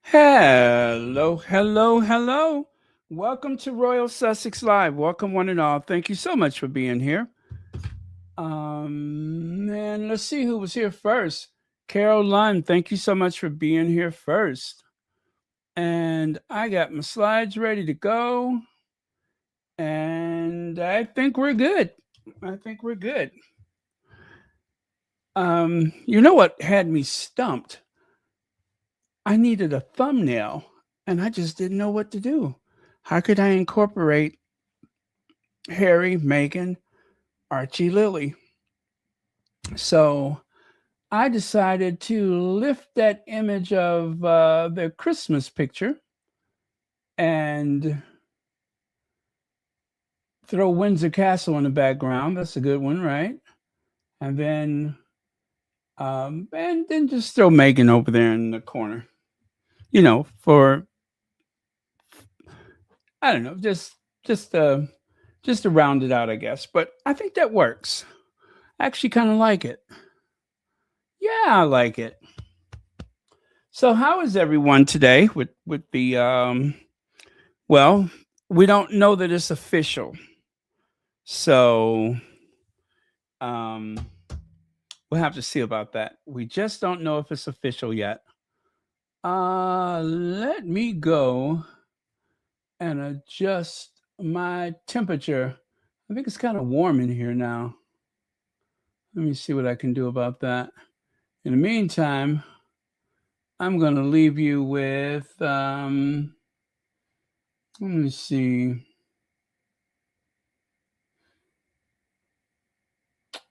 Hello, hello, hello. Welcome to Royal Sussex Live. Welcome, one and all. Thank you so much for being here. And let's see who was here first. Carol Lund, thank you so much for being here first. And I got my slides ready to go. And I think we're good. I think we're good. You know what had me stumped? I needed a thumbnail and I just didn't know what to do. How could I incorporate Harry, Meghan, Archie, Lily? So I decided to lift that image of their Christmas picture and throw Windsor Castle in the background. That's a good one, right? And then just throw Meghan over there in the corner. For I don't know, just to round it out, I guess. But I think that works. I actually kind of like it. Yeah, I like it. So, how is everyone today with the well, we don't know that it's official. So, um we'll have to see about that. We just don't know if it's official yet. Let me go and adjust my temperature. I think it's kind of warm in here now. Let me see what I can do about that. In the meantime, I'm going to leave you with, let me see.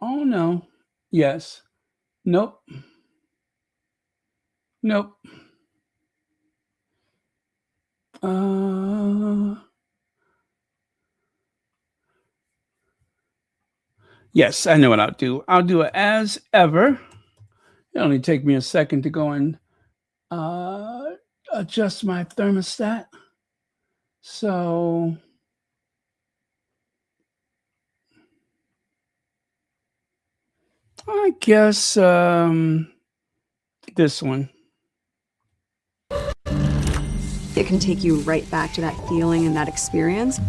Oh, no. Yes. Nope. Nope. Yes, I know what I'll do. I'll do it as ever. It only take me a second to go and adjust my thermostat. So I guess this one. It can take you right back to that feeling and that experience.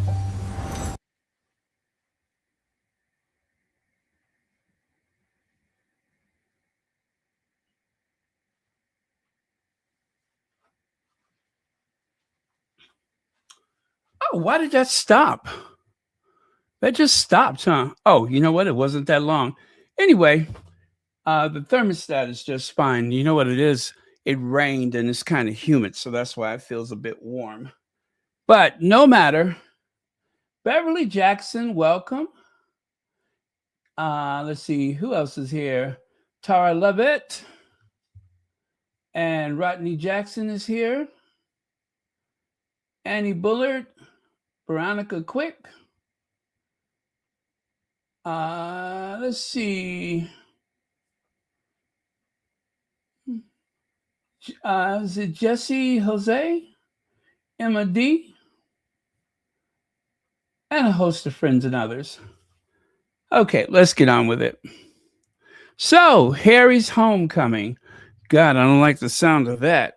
Oh, why did that stop? That just stopped, huh? Oh, you know what? It wasn't that long. Anyway, the thermostat is just fine. You know what it is? It rained and it's kind of humid, so that's why it feels a bit warm. But no matter. Beverly Jackson, welcome. Let's see, who else is here? Tara Levitt and Rodney Jackson is here. Annie Bullard, Veronica Quick. Let's see. Is it Jesse Jose, Emma D, and a host of friends and others? Okay, let's get on with it. So, Harry's homecoming. God, I don't like the sound of that.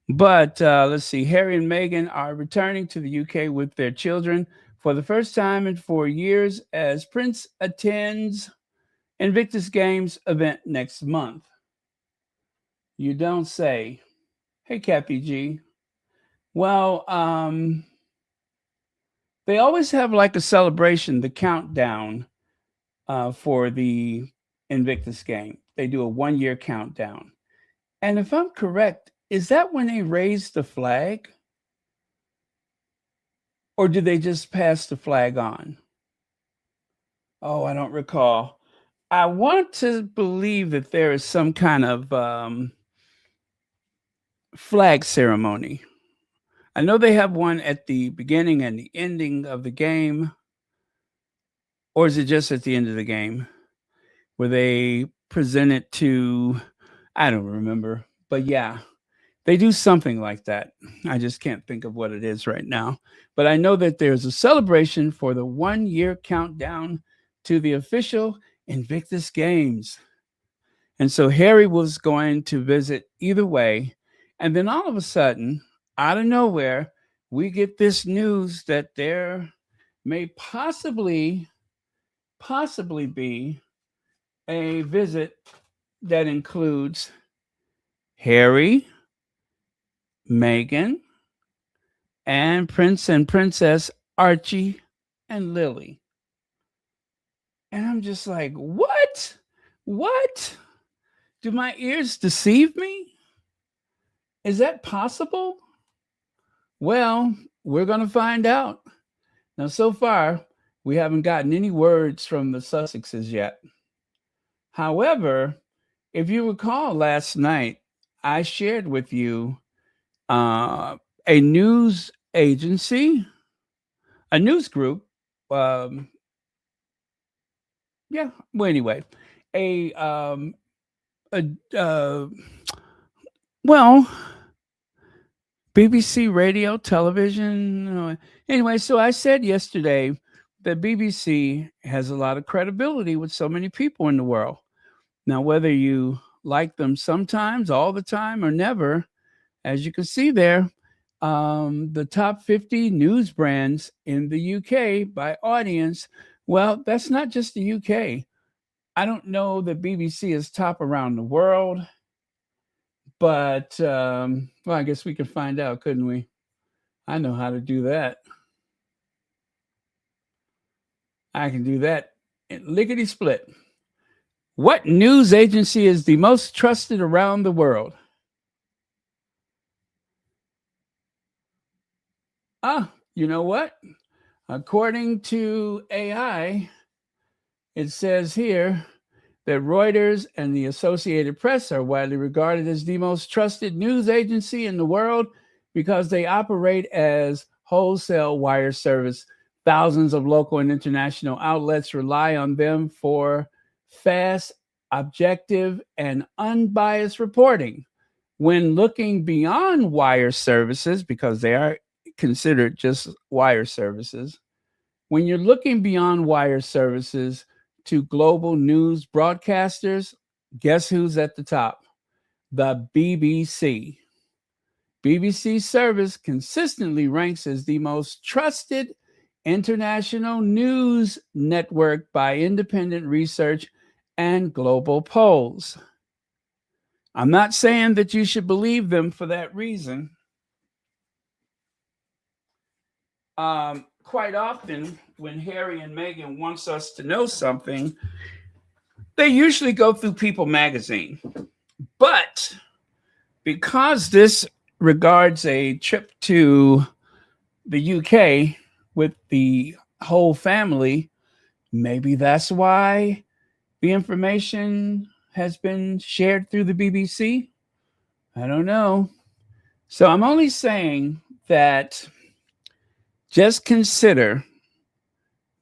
But let's see. Harry and Meghan are returning to the UK with their children for the first time in 4 years as Prince attends Invictus Games event next month. You don't say. Hey, Kathy G. Well, they always have like a celebration, the countdown for the Invictus game. They do a 1 year countdown. And if I'm correct, is that when they raise the flag? Or do they just pass the flag on? Oh, I don't recall. I want to believe that there is some kind of flag ceremony. I know they have one at the beginning and the ending of the game. Or is it just at the end of the game where they present it to, I don't remember. But yeah, they do something like that. I just can't think of what it is right now. But I know that there's a celebration for the 1 year countdown to the official Invictus Games. And so Harry was going to visit either way. And then all of a sudden, out of nowhere, we get this news that there may possibly be a visit that includes Harry, Meghan, and Prince and Princess Archie and Lily. And I'm just like, what? What? Do my ears deceive me? Is that possible? Well, we're going to find out. Now, so far, we haven't gotten any words from the Sussexes yet. However, if you recall last night, I shared with you a news agency, a news group. Um, yeah. Well, anyway, a a well, BBC radio, television. Anyway, so I said yesterday that BBC has a lot of credibility with so many people in the world. Now, whether you like them sometimes, all the time, or never, as you can see there, the top 50 news brands in the UK by audience. Well, that's not just the UK. I don't know that BBC is top around the world, but well, I guess we could find out, couldn't we? I know how to do that. I can do that lickety split. What news agency is the most trusted around the world? You know what? According to AI, it says here that Reuters and the Associated Press are widely regarded as the most trusted news agency in the world because they operate as wholesale wire service. Thousands of local and international outlets rely on them for fast, objective, and unbiased reporting. When looking beyond wire services, because they are considered just wire services, when you're looking beyond wire services to global news broadcasters, guess who's at the top? The BBC. BBC service consistently ranks as the most trusted international news network by independent research and global polls. I'm not saying that you should believe them for that reason. Quite often, when Harry and Meghan wants us to know something, they usually go through People magazine. But because this regards a trip to the UK with the whole family, maybe that's why the information has been shared through the BBC. I don't know. So I'm only saying that just consider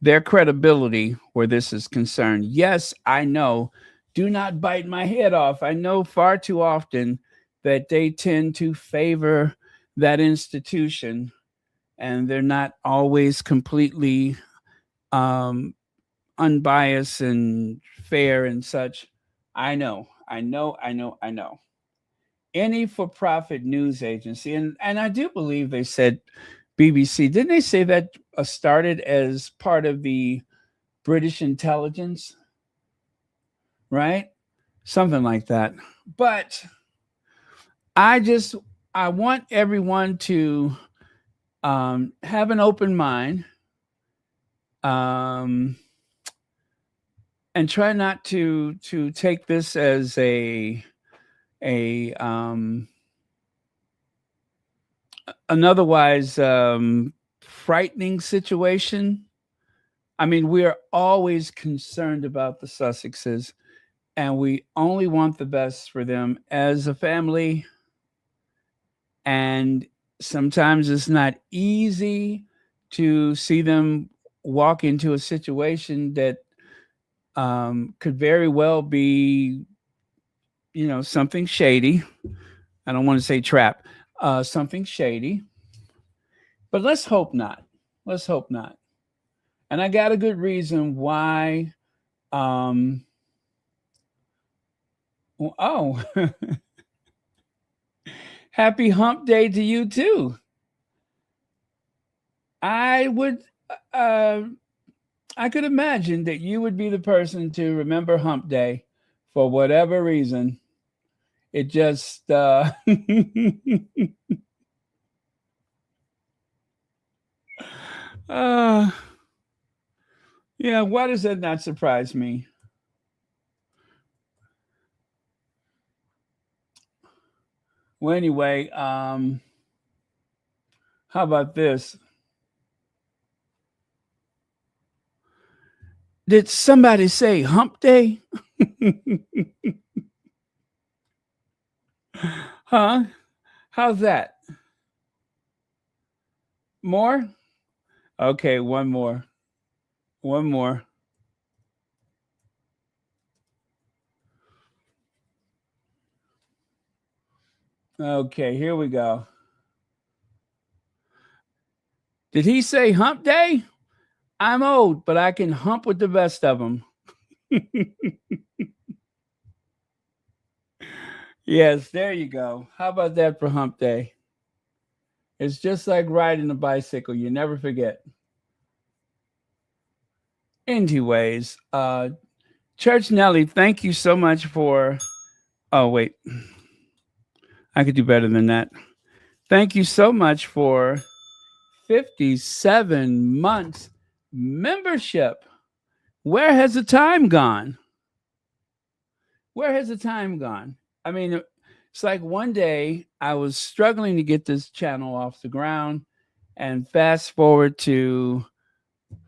their credibility where this is concerned. Yes, I know. Do not bite my head off. I know far too often that they tend to favor that institution and they're not always completely unbiased and fair and such. I know. Any for profit news agency, and I do believe they said BBC, didn't they say that started as part of the British intelligence, right? Something like that. But I want everyone to have an open mind and try not to take this as a an otherwise frightening situation. I mean, we are always concerned about the Sussexes, and we only want the best for them as a family. And sometimes it's not easy to see them walk into a situation that could very well be, something shady. I don't want to say trap, something shady. But let's hope not. Let's hope not. And I got a good reason why. Oh, Happy hump day to you too. I would, uh, I could imagine that you would be the person to remember hump day for whatever reason. It just, uh, yeah, why does that not surprise me? Well, anyway, how about this? Did somebody say hump day? Huh? How's that? More? Okay, one more. One more. Okay, here we go. Did he say hump day? I'm old, but I can hump with the best of them. Yes, there you go. How about that for hump day? It's just like riding a bicycle. You never forget. Anyways, Church Nelly, thank you so much for. Oh, wait. I could do better than that. Thank you so much for 57 months membership. Where has the time gone? Where has the time gone? I mean, it's like one day I was struggling to get this channel off the ground, and fast forward to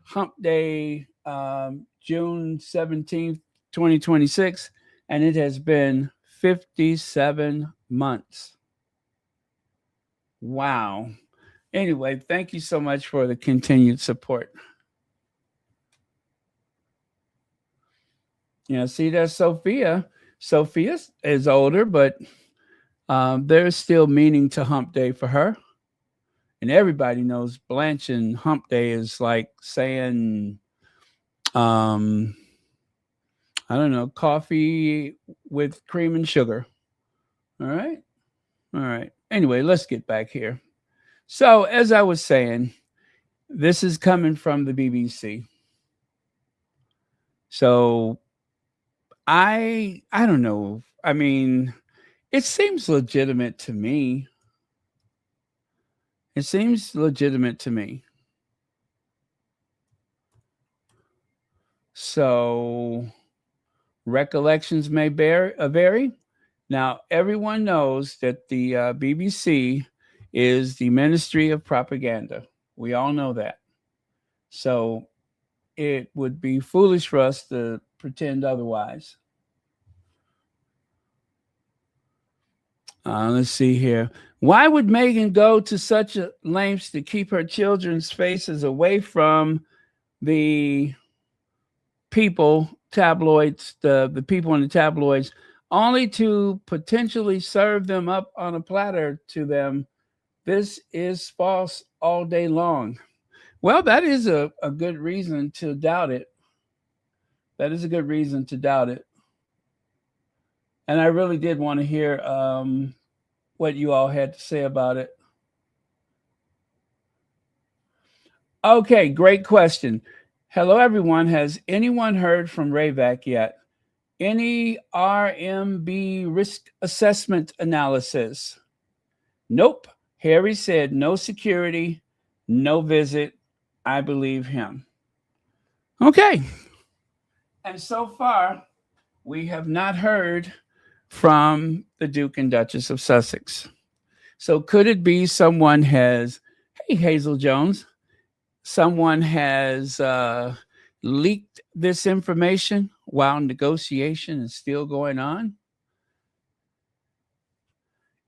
hump day, June 17th, 2026, and it has been 57 months. Wow. Anyway, thank you so much for the continued support. See, there's Sophia. Sophia is older, but there's still meaning to hump day for her. And everybody knows Blanche and hump day is like saying, um, I don't know, coffee with cream and sugar. All right. All right. Anyway, let's get back here. So, as I was saying, this is coming from the BBC. So, I don't know. I mean, it seems legitimate to me. It seems legitimate to me. So, recollections may vary. Now, everyone knows that the BBC is the Ministry of Propaganda. We all know that. So, it would be foolish for us to pretend otherwise. Let's see here. Why would Meghan go to such lengths to keep her children's faces away from the people, tabloids, the people in the tabloids, only to potentially serve them up on a platter to them? This is false all day long. Well, that is a good reason to doubt it. That is a good reason to doubt it. And I really did want to hear what you all had to say about it. Okay, great question. Hello, everyone. Has anyone heard from Rayback yet? Any RMB risk assessment analysis? Nope. Harry said no security, no visit. I believe him. Okay. And so far, we have not heard from the Duke and Duchess of Sussex. So could it be someone has, hey, Hazel Jones, someone has leaked this information while negotiation is still going on?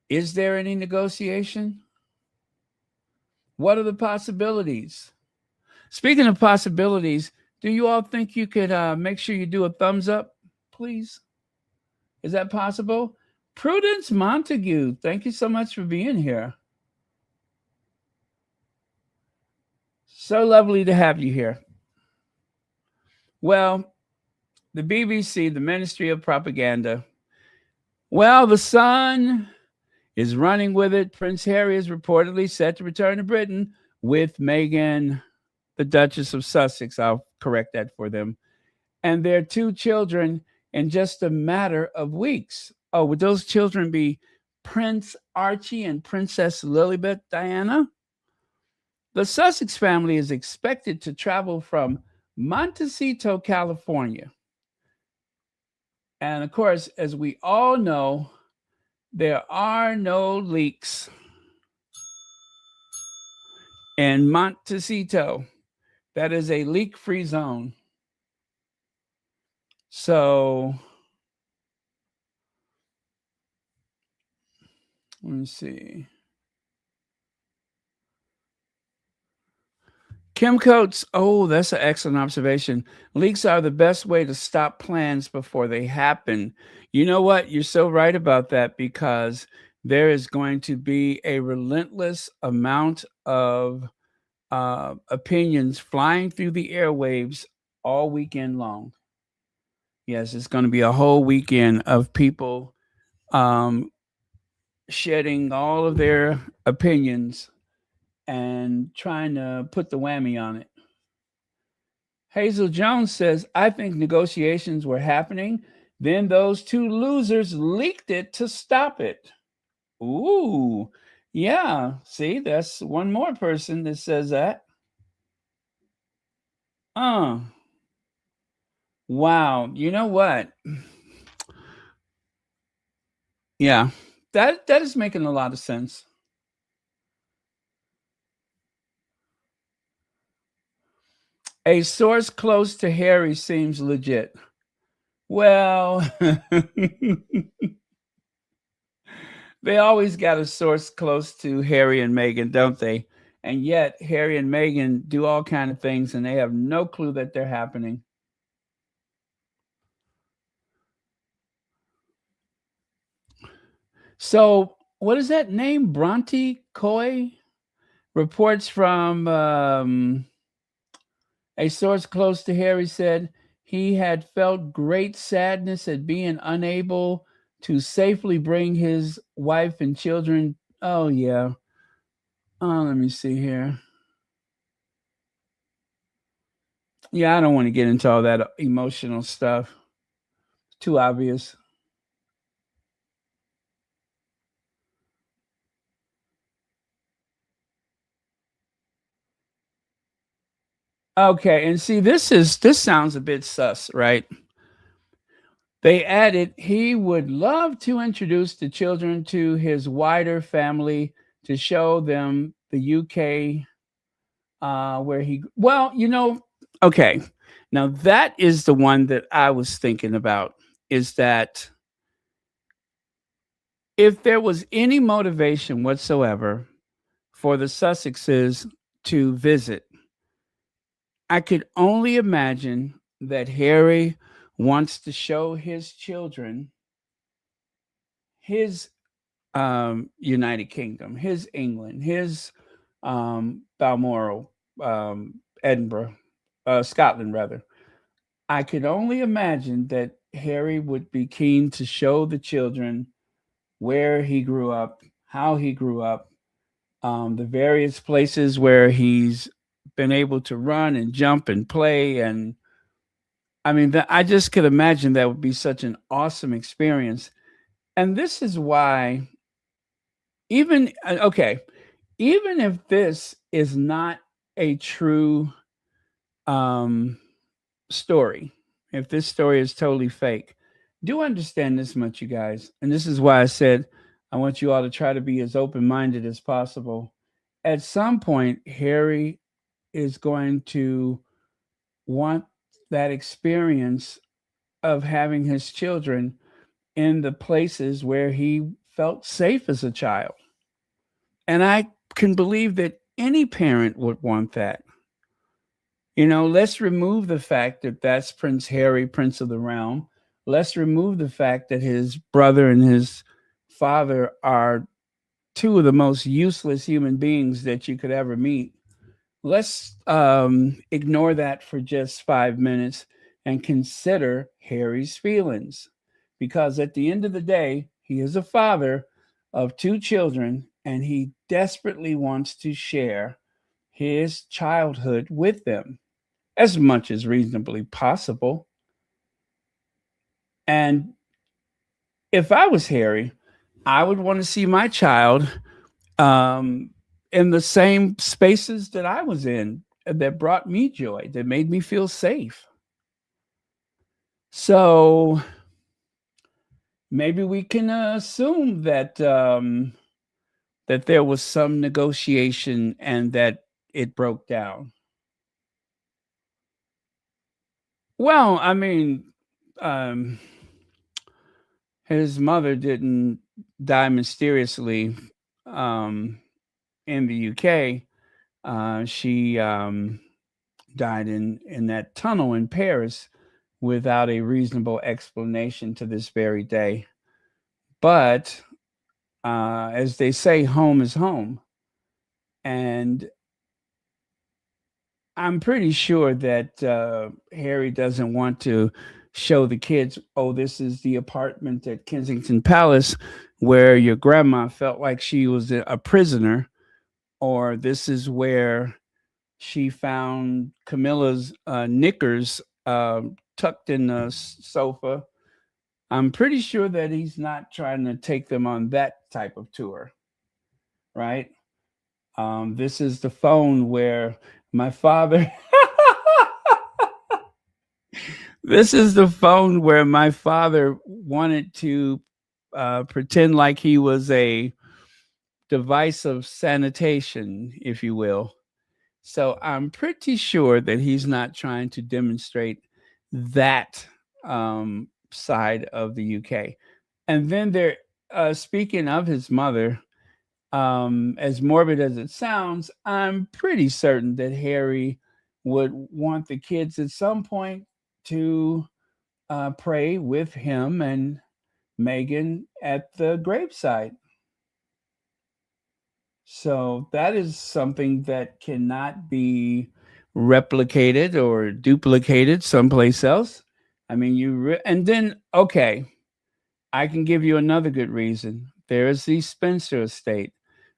Is there any negotiation? What are the possibilities? Speaking of possibilities, do you all think you could make sure you do a thumbs up, please? Is that possible? Prudence Montague, thank you so much for being here. So lovely to have you here. Well, the BBC, the Ministry of Propaganda. Well, the Sun is running with it. Prince Harry is reportedly set to return to Britain with Meghan, the Duchess of Sussex. I'll correct that for them. And their two children in just a matter of weeks. Oh, would those children be Prince Archie and Princess Lilibet Diana? The Sussex family is expected to travel from Montecito, California. And of course, as we all know, there are no leaks in Montecito. That is a leak-free zone. So, let me see. Kim Coates, oh, that's an excellent observation. Leaks are the best way to stop plans before they happen. You know what? You're so right about that, because there is going to be a relentless amount of opinions flying through the airwaves all weekend long. Yes, it's going to be a whole weekend of people um, shedding all of their opinions and trying to put the whammy on it. Hazel Jones says, I think negotiations were happening. Then those two losers leaked it to stop it. Ooh, yeah. See, that's one more person that says that. Wow. You know what? Yeah, that is making a lot of sense. A source close to Harry seems legit. Well, they always got a source close to Harry and Meghan, don't they? And yet Harry and Meghan do all kind of things and they have no clue that they're happening. So what is that name? Bronte Coy reports from a source close to Harry said he had felt great sadness at being unable to safely bring his wife and children. Oh, yeah. Let me see here. Yeah, I don't want to get into all that emotional stuff. It's too obvious. Okay, and see, this sounds a bit sus, right? They added he would love to introduce the children to his wider family to show them the UK, where he, well, okay. Now that is the one that I was thinking about, is that if there was any motivation whatsoever for the Sussexes to visit, I could only imagine that Harry wants to show his children his United Kingdom, his England, his Balmoral, Edinburgh, Scotland, rather. I could only imagine that Harry would be keen to show the children where he grew up, how he grew up, the various places where he's been able to run and jump and play. And I mean, I just could imagine that would be such an awesome experience. And this is why, even, okay, even if this is not a true um, story, if this story is totally fake, do understand this much, you guys. And this is why I said I want you all to try to be as open minded as possible. At some point, Harry is going to want that experience of having his children in the places where he felt safe as a child. And I can believe that any parent would want that. Let's remove the fact that that's Prince Harry, Prince of the Realm. Let's remove the fact that his brother and his father are two of the most useless human beings that you could ever meet. Let's ignore that for just 5 minutes and consider Harry's feelings. Because at the end of the day, he is a father of 2 children, and he desperately wants to share his childhood with them as much as reasonably possible. And if I was Harry, I would want to see my child um, in the same spaces that I was in that brought me joy, that made me feel safe. So maybe we can assume that there was some negotiation and that it broke down. Well, I mean, um, his mother didn't die mysteriously um, in the UK. She died in that tunnel in Paris without a reasonable explanation to this very day. But as they say, home is home. And I'm pretty sure that Harry doesn't want to show the kids, oh, this is the apartment at Kensington Palace where your grandma felt like she was a prisoner, or this is where she found Camilla's knickers tucked in the sofa. I'm pretty sure that he's not trying to take them on that type of tour, right? This is the phone where my father. This is the phone where my father wanted to pretend like he was a device of sanitation, if you will. So I'm pretty sure that he's not trying to demonstrate that side of the UK. And then there, speaking of his mother, as morbid as it sounds, I'm pretty certain that Harry would want the kids at some point to pray with him and Meghan at the graveside. So that is something that cannot be replicated or duplicated someplace else. I mean, and then, okay, I can give you another good reason. There is the Spencer estate.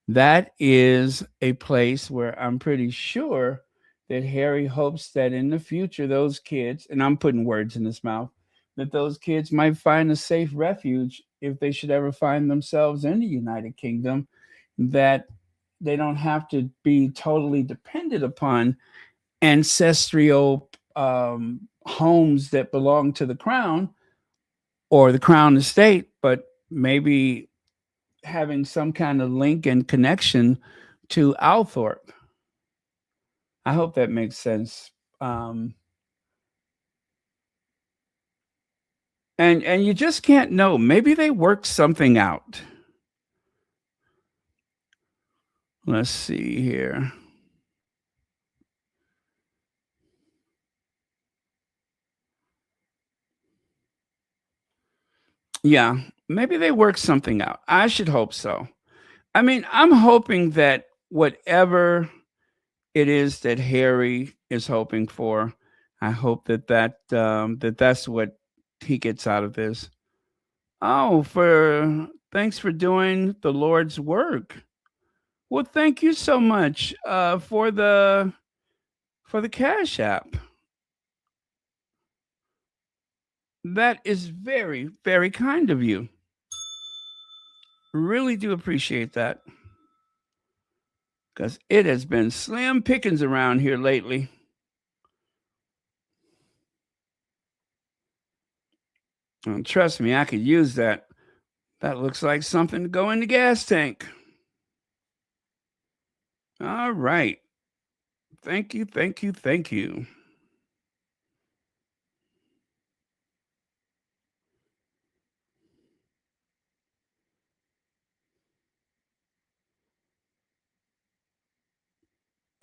That is a place where I'm pretty sure that Harry hopes that in the future, those kids, and I'm putting words in his mouth, that those kids might find a safe refuge if they should ever find themselves in the United Kingdom, that they don't have to be totally dependent upon ancestral homes that belong to the crown or the crown estate, but maybe having some kind of link and connection to Althorpe. I hope that makes sense. And you just can't know. Maybe they worked something out. Let's see here. Yeah, maybe they worked something out. I should hope so. I mean, I'm hoping that whatever it is that Harry is hoping for, I hope that that's what he gets out of this. Oh, for thanks for doing the Lord's work. Well, thank you so much for the Cash App. That is very, very kind of you. Really do appreciate that because it has been slim pickings around here lately. And trust me, I could use that. That looks like something to go in the gas tank. All right. Thank you, thank you, thank you.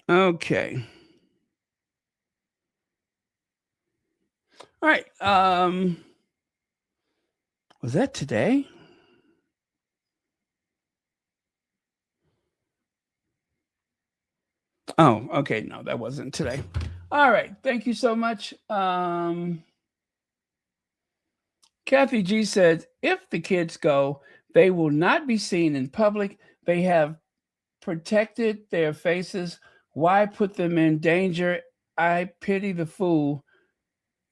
Okay. All right. Was that today? Oh, okay. No, that wasn't today. All right. Thank you so much. Kathy G said, if the kids go, They will not be seen in public. They have protected their faces. Why put them in danger? I pity the fool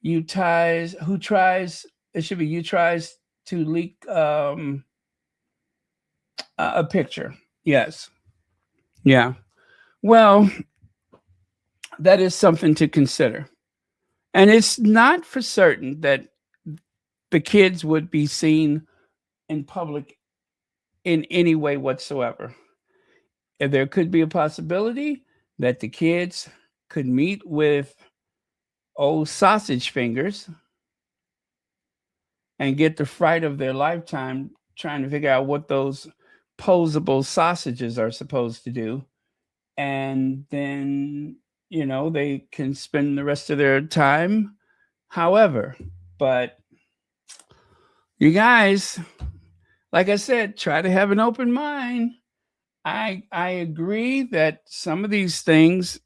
who tries. It should be you tries to leak a picture. Yes. Yeah. Well, that is something to consider. And it's not for certain that the kids would be seen in public in any way whatsoever. And there could be a possibility that the kids could meet with old sausage fingers and get the fright of their lifetime trying to figure out what those posable sausages are supposed to do. And then, they can spend the rest of their time however. But you guys, like I said, try to have an open mind. I agree that some of these things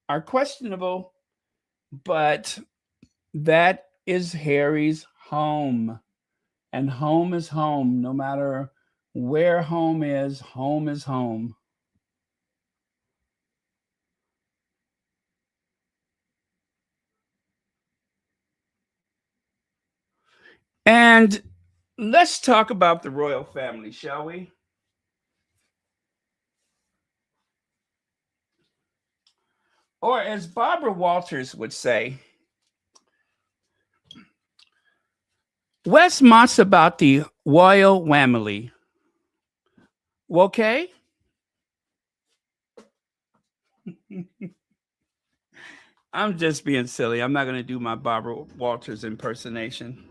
are questionable, but that is Harry's home. And home is home. No matter where home is home is home. And let's talk about the royal family, shall we? Or as Barbara Walters would say, Wes Mott's about the royal family. Okay? I'm just being silly. I'm not going to do my Barbara Walters impersonation.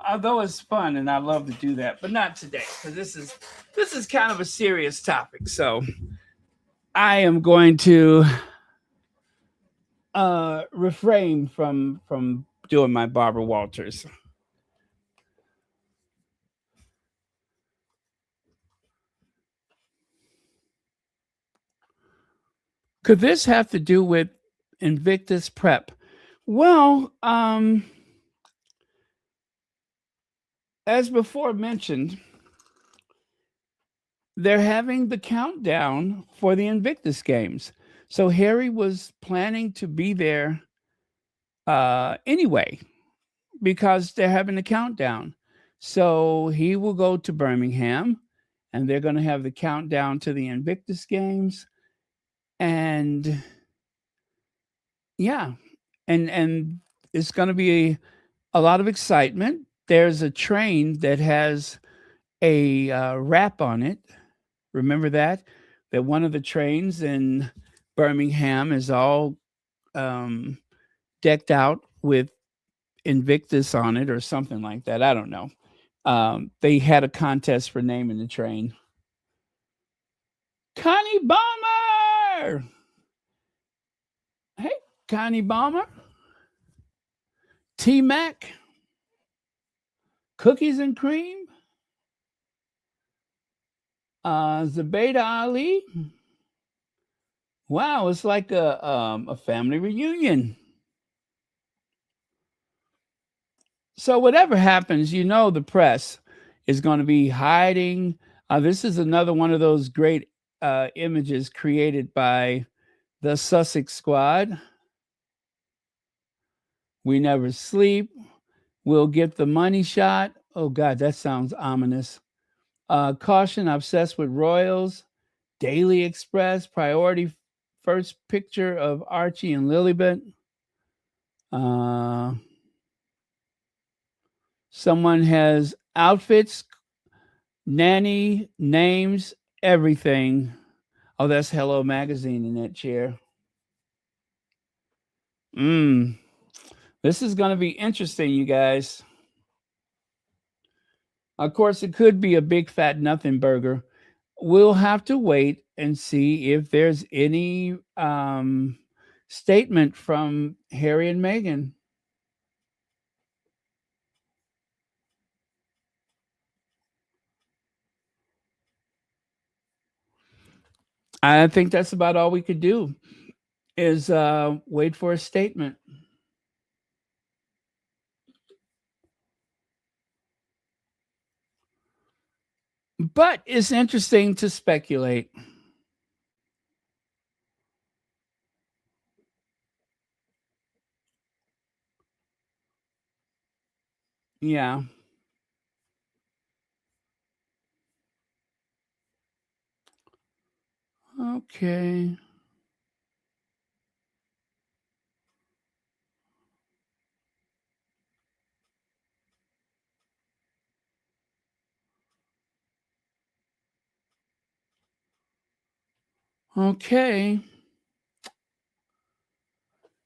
Although it's fun and I love to do that, but not today because this is kind of a serious topic. So I am going to refrain from doing my Barbara Walters. Could this have to do with Invictus prep? Well, as before mentioned, they're having the countdown for the Invictus games. So Harry was planning to be there anyway because they're having the countdown. So he will go to Birmingham and they're going to have the countdown to the Invictus games. And yeah, and it's going to be a lot of excitement. There's a train that has a wrap on it. Remember that? That one of the trains in Birmingham is all um, decked out with Invictus on it or something like that. I don't know. They had a contest for naming the train. Connie Bomber! Hey, Connie Bomber. T Mac. Cookies and cream. Zubaydah Ali. Wow, it's like a family reunion. So whatever happens, the press is going to be hiding. This is another one of those great images created by the Sussex squad. We never sleep. We'll get the money shot. Oh God, that sounds ominous. Caution, obsessed with royals. Daily Express, priority first picture of Archie and Lilibet. Uh, someone has outfits, nanny, names, everything. Oh, that's Hello Magazine in that chair. This is going to be interesting, you guys. Of course, it could be a big fat nothing burger. We'll have to wait and see if there's any statement from Harry and Meghan. I think that's about all we could do is wait for a statement. But it's interesting to speculate. Yeah. Okay. Okay.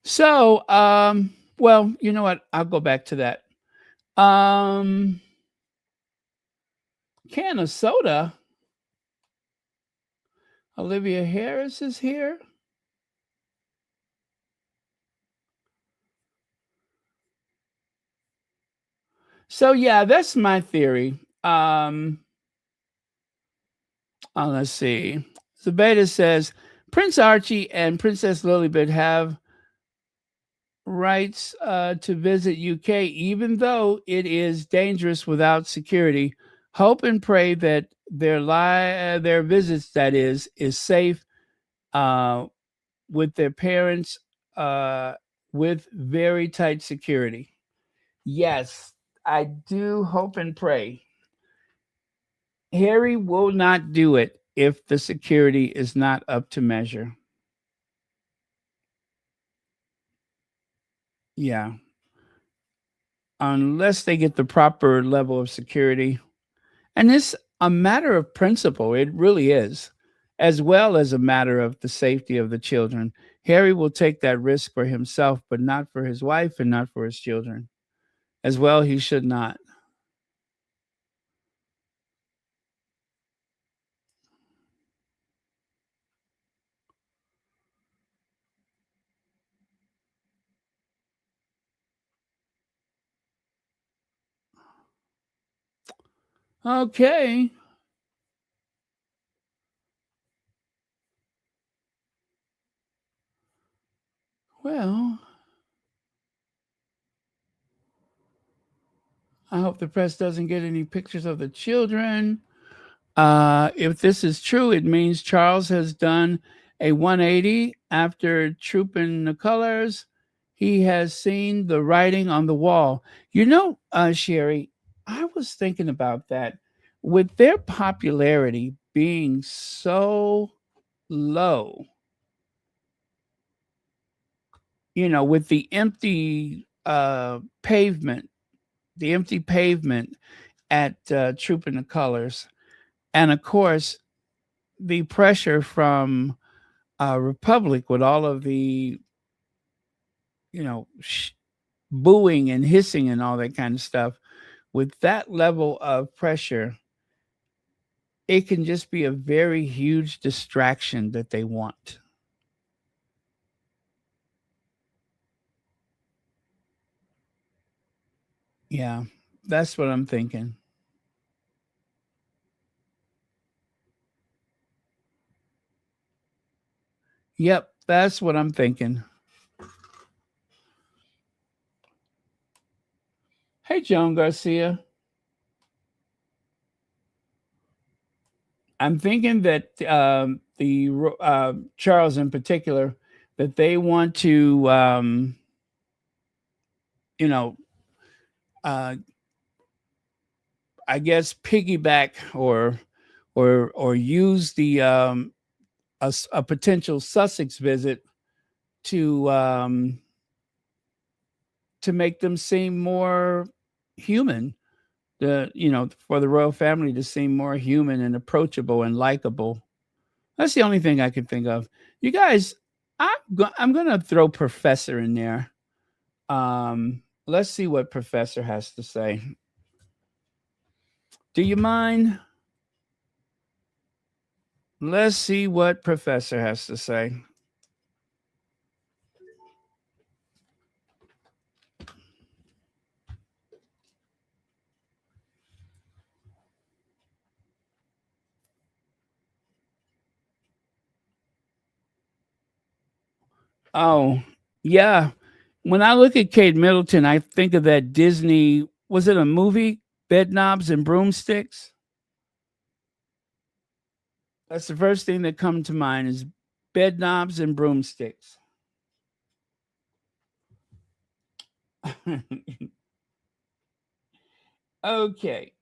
So, well, you know what? I'll go back to that. Um, can of soda. Olivia Harris is here. So yeah, that's my theory. Let's see. Zabeta says Prince Archie and Princess Lilibet have rights to visit UK, even though it is dangerous without security. Hope and pray that their visits, that is safe uh, with their parents uh, with very tight security. Yes, I do hope and pray. Harry will not do it if the security is not up to measure. Yeah, unless they get the proper level of security. And it's a matter of principle. It really is, as well as a matter of the safety of the children. Harry will take that risk for himself, but not for his wife and not for his children. As well, he should not. Okay. Well, I hope the press doesn't get any pictures of the children. If this is true, it means Charles has done a 180 after trooping the colors. He has seen the writing on the wall. You know, Sherry, I was thinking about that. With their popularity being so low, with the empty pavement at Trooping the Colors, and of course, the pressure from Republic with all of the, you know, booing and hissing and all that kind of stuff, with that level of pressure, it can just be a very huge distraction that they want. Yeah, that's what I'm thinking. Yep, that's what I'm thinking. Hey, Joan Garcia. I'm thinking that the Charles in particular, that they want to, you know, uh, I guess piggyback or use the a potential Sussex visit to um, to make them seem more human. For the royal family to seem more human and approachable and likable. That's the only thing I can think of. You guys, I'm gonna throw Professor in there. Let's see what Professor has to say. Do you mind? Let's see what Professor has to say. Oh, yeah. When I look at Kate Middleton, I think of that Disney, was it a movie? Bed Knobs and Broomsticks? That's the first thing that comes to mind is bed knobs and broomsticks. Okay.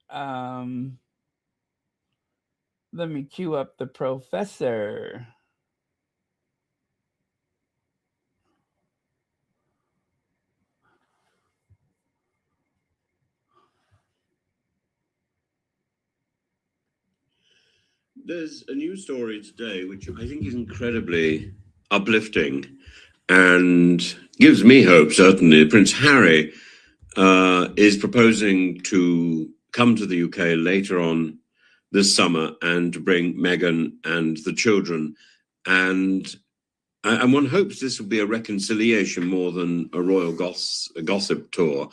Let me cue up the professor. There's a news story today which I think is incredibly uplifting and gives me hope, certainly. Prince Harry is proposing to come to the UK later on this summer and to bring Meghan and the children. And one hopes this will be a reconciliation more than a royal gossip tour.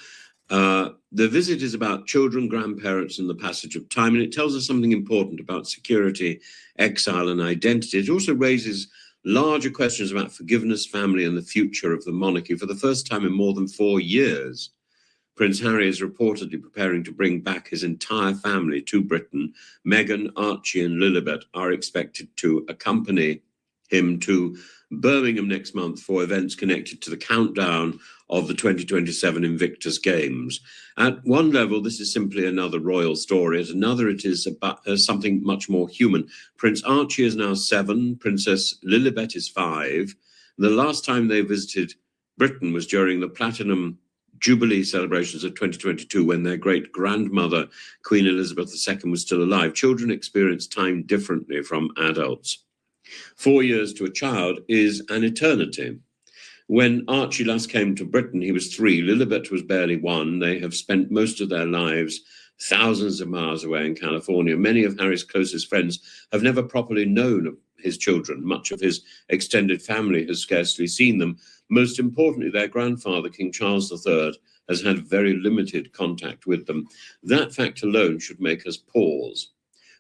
The visit is about children, grandparents, and the passage of time, and it tells us something important about security, exile, and identity. It also raises larger questions about forgiveness, family, and the future of the monarchy. For the first time in more than 4 years, Prince Harry is reportedly preparing to bring back his entire family to Britain. Meghan, Archie, and Lilibet are expected to accompany him to Birmingham next month for events connected to the countdown of the 2027 Invictus Games. At one level, this is simply another royal story. At another, it is about something much more human. Prince Archie is now 7, Princess Lilibet is 5. The last time they visited Britain was during the Platinum Jubilee celebrations of 2022, when their great-grandmother, Queen Elizabeth II, was still alive. Children experience time differently from adults. 4 years to a child is an eternity. When Archie last came to Britain, he was 3. Lilibet was barely 1. They have spent most of their lives thousands of miles away in California. Many of Harry's closest friends have never properly known his children. Much of his extended family has scarcely seen them. Most importantly, their grandfather, King Charles III, has had very limited contact with them. That fact alone should make us pause.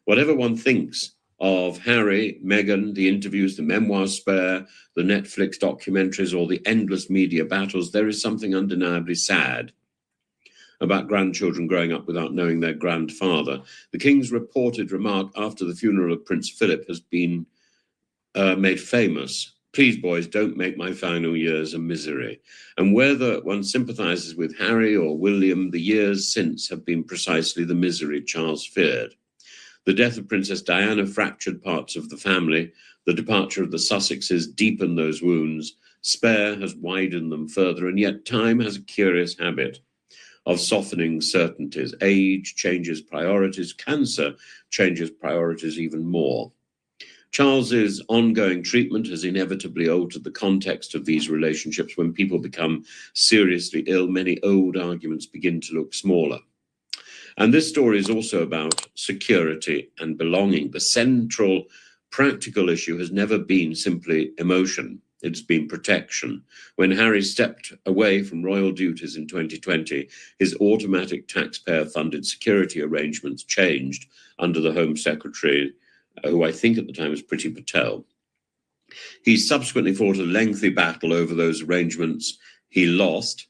Whatever one thinks of Harry, Meghan, the interviews, the memoirs Spare, the Netflix documentaries, or the endless media battles, there is something undeniably sad about grandchildren growing up without knowing their grandfather. The King's reported remark after the funeral of Prince Philip has been made famous. Please, boys, don't make my final years a misery. And whether one sympathizes with Harry or William, the years since have been precisely the misery Charles feared. The death of Princess Diana fractured parts of the family. The departure of the Sussexes deepened those wounds. Spare has widened them further, and yet time has a curious habit of softening certainties. Age changes priorities. Cancer changes priorities even more. Charles's ongoing treatment has inevitably altered the context of these relationships. When people become seriously ill, many old arguments begin to look smaller. And this story is also about security and belonging. The central practical issue has never been simply emotion. It's been protection. When Harry stepped away from royal duties in 2020, his automatic taxpayer-funded security arrangements changed under the Home Secretary, who I think at the time was Priti Patel. He subsequently fought a lengthy battle over those arrangements. He lost.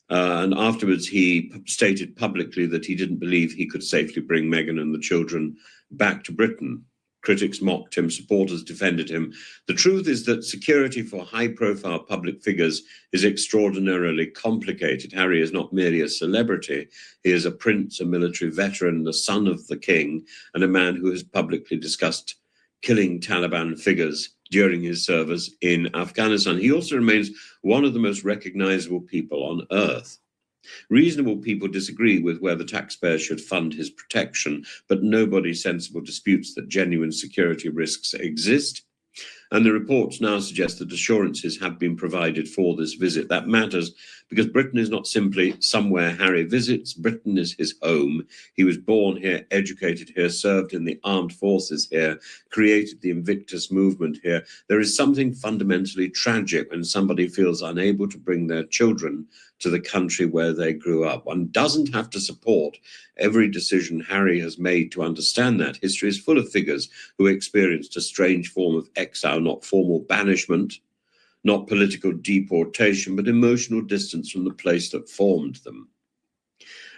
And afterwards, he stated publicly that he didn't believe he could safely bring Meghan and the children back to Britain. Critics mocked him, supporters defended him. The truth is that security for high-profile public figures is extraordinarily complicated. Harry is not merely a celebrity. He is a prince, a military veteran, the son of the king, and a man who has publicly discussed killing Taliban figures during his service in Afghanistan. He also remains one of the most recognizable people on earth. Reasonable people disagree with whether taxpayers should fund his protection, but nobody sensible disputes that genuine security risks exist. And the reports now suggest that assurances have been provided for this visit. That matters because Britain is not simply somewhere Harry visits. Britain is his home. He was born here, educated here, served in the armed forces here, created the Invictus movement here. There is something fundamentally tragic when somebody feels unable to bring their children to the country where they grew up. One doesn't have to support every decision Harry has made to understand that. History is full of figures who experienced a strange form of exile, not formal banishment, not political deportation, but emotional distance from the place that formed them.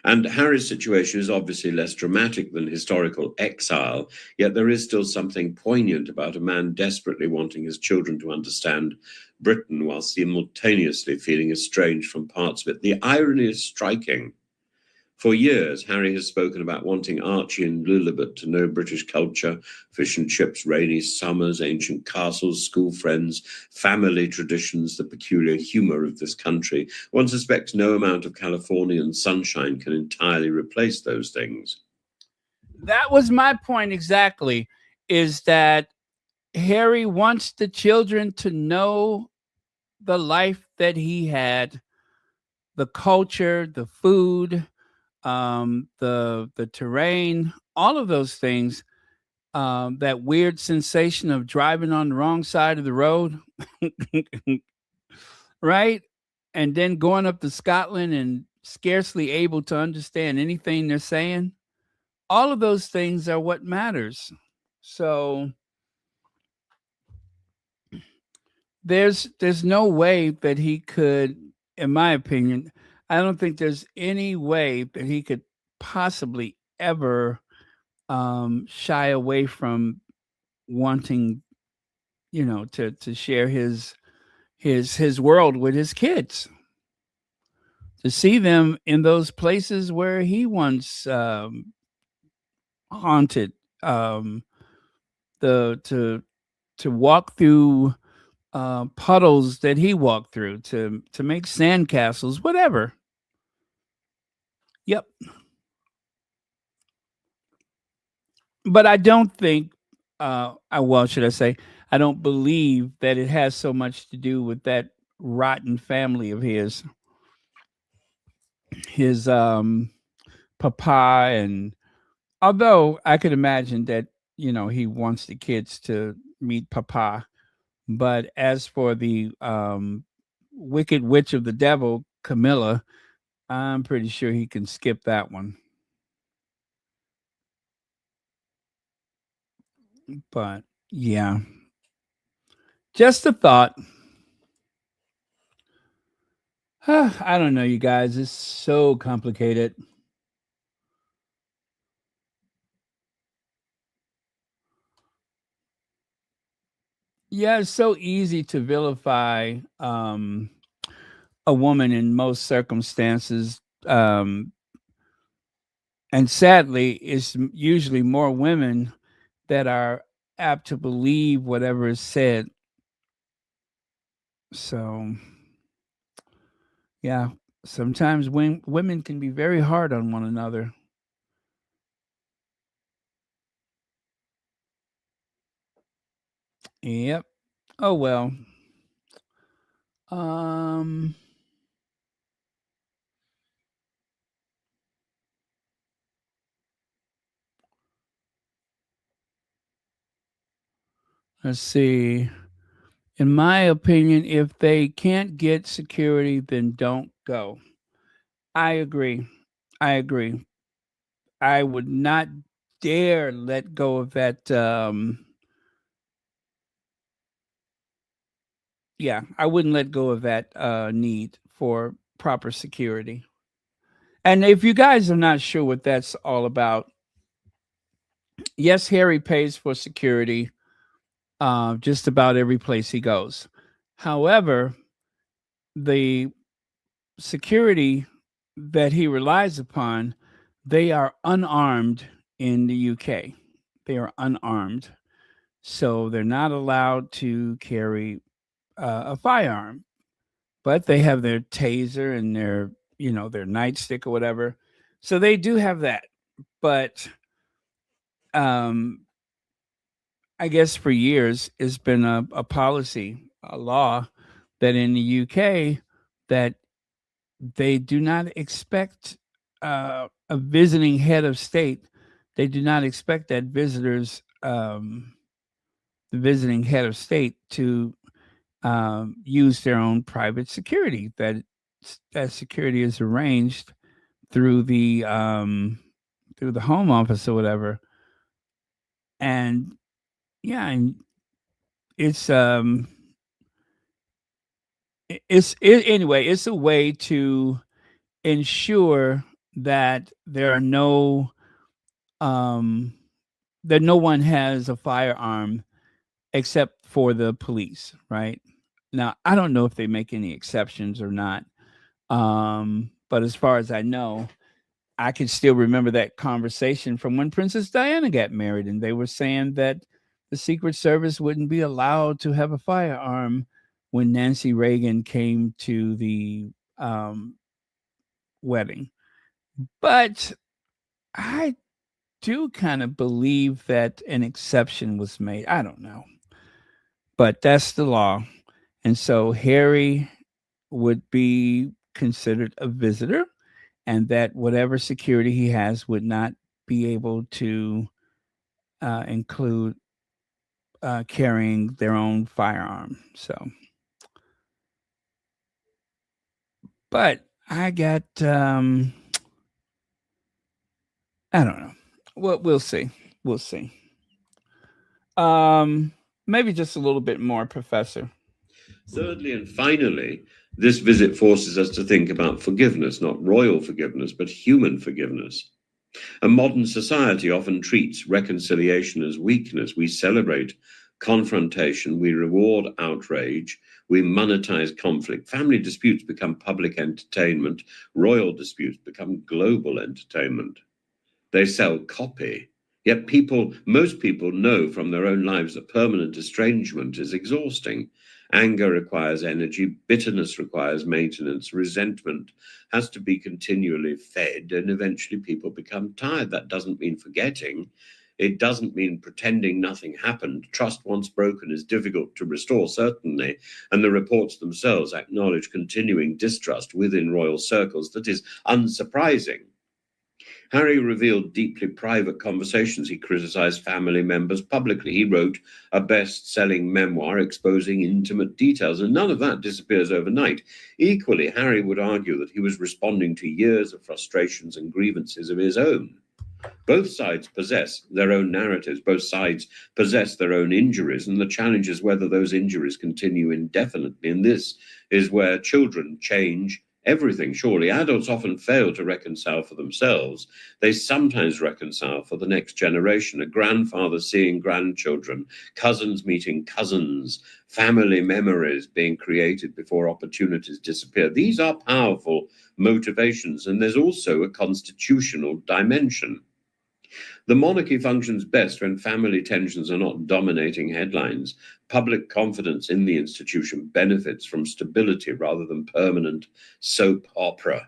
And Harry's situation is obviously less dramatic than historical exile, yet there is still something poignant about a man desperately wanting his children to understand Britain while simultaneously feeling estranged from parts of it. The irony is striking. For years, Harry has spoken about wanting Archie and Lilibet to know British culture, fish and chips, rainy summers, ancient castles, school friends, family traditions, the peculiar humour of this country. One suspects no amount of Californian sunshine can entirely replace those things. That was my point exactly, is that Harry wants the children to know the life that he had, the culture, the food, the terrain, all of those things. That weird sensation of driving on the wrong side of the road, right? And then going up to Scotland and scarcely able to understand anything they're saying. All of those things are what matters. So there's no way that he could, in my opinion, I don't think there's any way that he could possibly ever shy away from wanting, to share his world with his kids, to see them in those places where he once haunted, um, the to walk through puddles that he walked through, to make sandcastles, whatever. Yep. But I don't think, well, should I say, I don't believe that it has so much to do with that rotten family of his papa. And although I could imagine that, he wants the kids to meet papa, but as for the wicked witch of the devil, Camilla, I'm pretty sure he can skip that one. But yeah, just a thought. I don't know, you guys. It's so complicated. Yeah, it's so easy to vilify a woman in most circumstances. And sadly, it's usually more women that are apt to believe whatever is said. So, yeah, sometimes women can be very hard on one another. Yep. Oh well. Um let's see. In my opinion, if they can't get security, then don't go. I agree. I agree. I would not dare let go of that. Yeah, I wouldn't let go of that need for proper security. And if you guys are not sure what that's all about, yes, Harry pays for security just about every place he goes. However, the security that he relies upon, they are unarmed in the UK. They are unarmed. So they're not allowed to carry a firearm, but they have their taser and their nightstick or whatever. So they do have that. But um, I guess for years it's been a policy, a law that in the UK that they do not expect a visiting head of state. They do not expect that the visiting head of state, to use their own private security. That security is arranged through the home office or whatever. And yeah, and it's anyway. It's a way to ensure that there are that no one has a firearm except for the police, right? Now, I don't know if they make any exceptions or not. But as far as I know, I can still remember that conversation from when Princess Diana got married, and they were saying that the Secret Service wouldn't be allowed to have a firearm when Nancy Reagan came to the wedding. But I do kind of believe that an exception was made. I don't know. But that's the law. And so Harry would be considered a visitor, and that whatever security he has would not be able to include carrying their own firearm. So, but I got, I don't know. Well, we'll see. We'll see. Maybe just a little bit more, Professor. Thirdly and finally, this visit forces us to think about forgiveness, not royal forgiveness, but human forgiveness. A modern society often treats reconciliation as weakness. We celebrate confrontation, we reward outrage, we monetize conflict. Family disputes become public entertainment, royal disputes become global entertainment. They sell copy. Yet most people know from their own lives that permanent estrangement is exhausting. Anger requires energy, bitterness requires maintenance, resentment has to be continually fed, and eventually people become tired. That doesn't mean forgetting. It doesn't mean pretending nothing happened. Trust once broken is difficult to restore, certainly, and the reports themselves acknowledge continuing distrust within royal circles that is unsurprising. Harry revealed deeply private conversations. He criticized family members publicly. He wrote a best-selling memoir exposing intimate details, and none of that disappears overnight. Equally, Harry would argue that he was responding to years of frustrations and grievances of his own. Both sides possess their own narratives. Both sides possess their own injuries, and the challenge is whether those injuries continue indefinitely. And this is where children change everything. Surely adults often fail to reconcile for themselves. They sometimes reconcile for the next generation. A grandfather seeing grandchildren, cousins meeting cousins, family memories being created before opportunities disappear. These are powerful motivations, and there's also a constitutional dimension. The monarchy functions best when family tensions are not dominating headlines. Public confidence in the institution benefits from stability rather than permanent soap opera.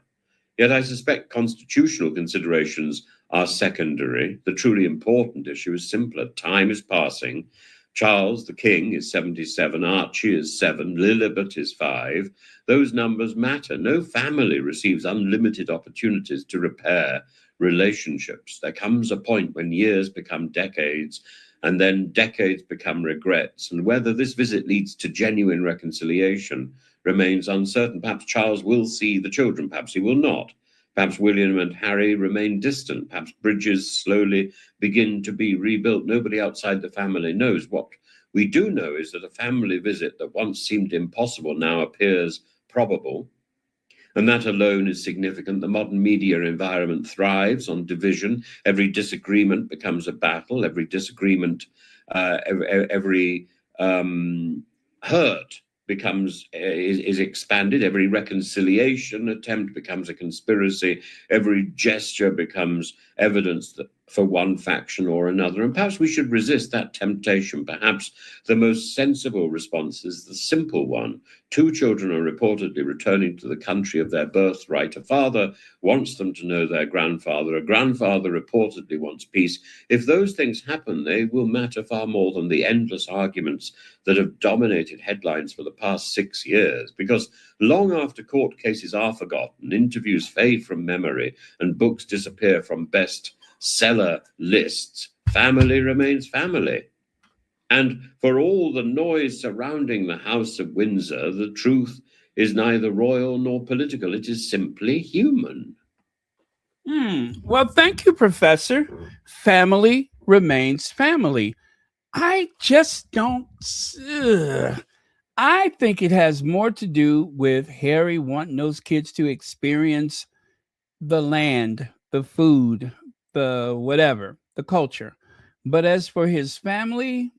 Yet I suspect constitutional considerations are secondary. The truly important issue is simpler. Time is passing. Charles, the king, is 77. Archie is 7. Lilibet is 5. Those numbers matter. No family receives unlimited opportunities to repair relationships. There comes a point when years become decades, and then decades become regrets. And whether this visit leads to genuine reconciliation remains uncertain. Perhaps Charles will see the children, perhaps he will not. Perhaps William and Harry remain distant. Perhaps bridges slowly begin to be rebuilt. Nobody outside the family knows. What we do know is that a family visit that once seemed impossible now appears probable. And that alone is significant. The modern media environment thrives on division. Every disagreement becomes a battle. Every disagreement, every hurt is expanded. Every reconciliation attempt becomes a conspiracy. Every gesture becomes evidence that for one faction or another. And perhaps we should resist that temptation. Perhaps the most sensible response is the simple one. 2 children are reportedly returning to the country of their birthright. A father wants them to know their grandfather. A grandfather reportedly wants peace. If those things happen, they will matter far more than the endless arguments that have dominated headlines for the past 6 years. Because long after court cases are forgotten, interviews fade from memory, and books disappear from bestseller lists, family remains family. And for all the noise surrounding the House of Windsor, the truth is neither royal nor political. It is simply human. Well, thank you, Professor. Family remains family. I just don't. I think it has more to do with Harry wanting those kids to experience the land, the food, the whatever, the culture. But as for his family,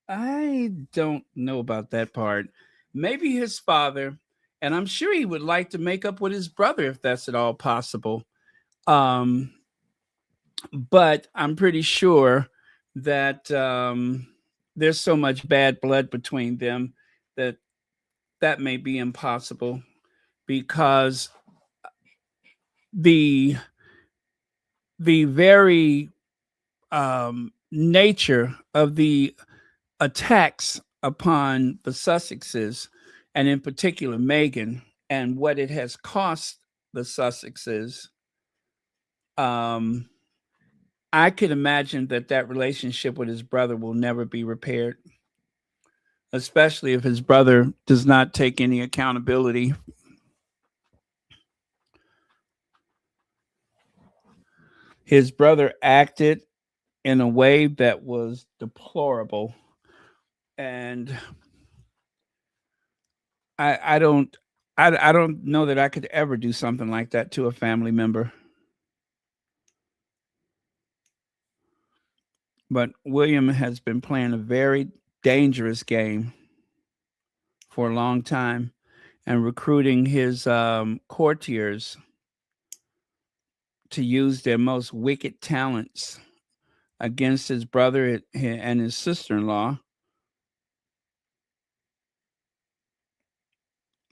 I don't know about that part. Maybe his father, and I'm sure he would like to make up with his brother if that's at all possible. Um, but I'm pretty sure that there's so much bad blood between them that that may be impossible because the the very nature of the attacks upon the Sussexes, and in particular Meghan, and what it has cost the Sussexes, um, I could imagine that that relationship with his brother will never be repaired, especially if his brother does not take any accountability. His brother acted in a way that was deplorable, and I don't I don't know that I could ever do something like that to a family member. But William has been playing a very dangerous game for a long time and recruiting his courtiers to use their most wicked talents against his brother and his sister-in-law.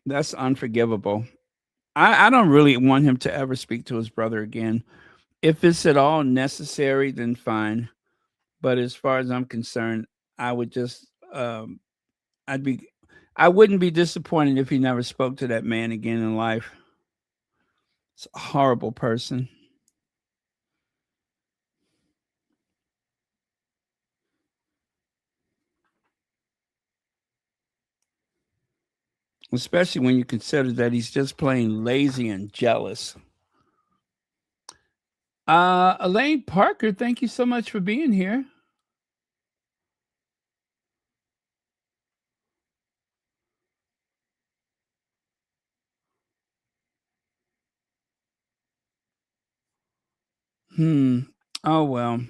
That's unforgivable. I don't really want him to ever speak to his brother again. If it's at all necessary, then fine. But as far as I'm concerned, I would just I'd be I wouldn't be disappointed if he never spoke to that man again in life. It's a horrible person. Especially when you consider that he's just plain lazy and jealous. Elaine Parker, thank you so much for being here. Hmm. Oh well.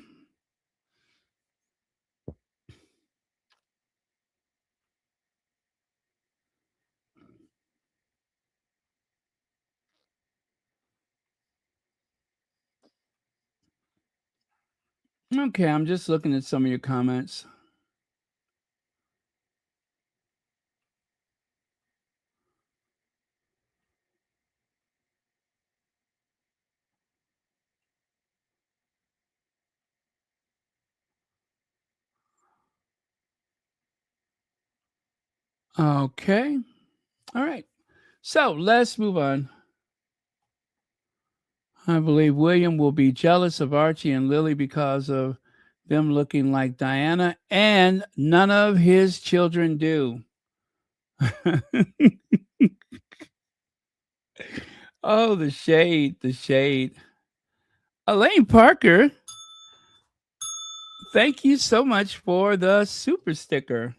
Okay, I'm just looking at some of your comments. Okay. All right. So let's move on. I believe William will be jealous of Archie and Lily because of them looking like Diana, and none of his children do. Oh, the shade, the shade. Elaine Parker, thank you so much for the super sticker.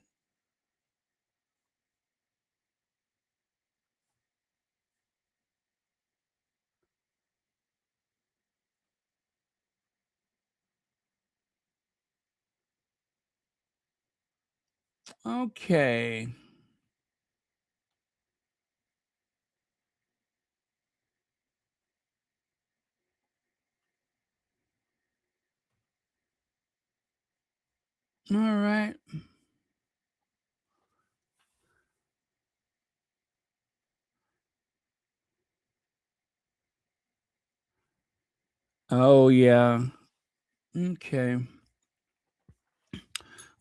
Okay. All right. Oh, yeah. Okay.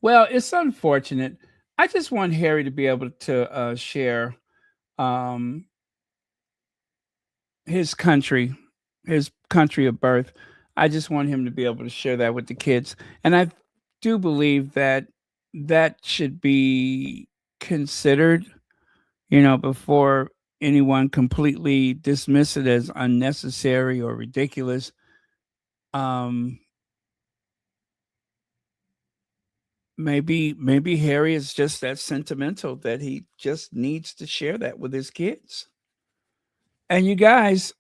Well, it's unfortunate. I just want Harry to be able to share um, his his country of birth. I just want him to be able to share that with the kids. And I do believe that that should be considered, before anyone completely dismiss it as unnecessary or ridiculous. Um, maybe Harry is just that sentimental that he just needs to share that with his kids. And you guys,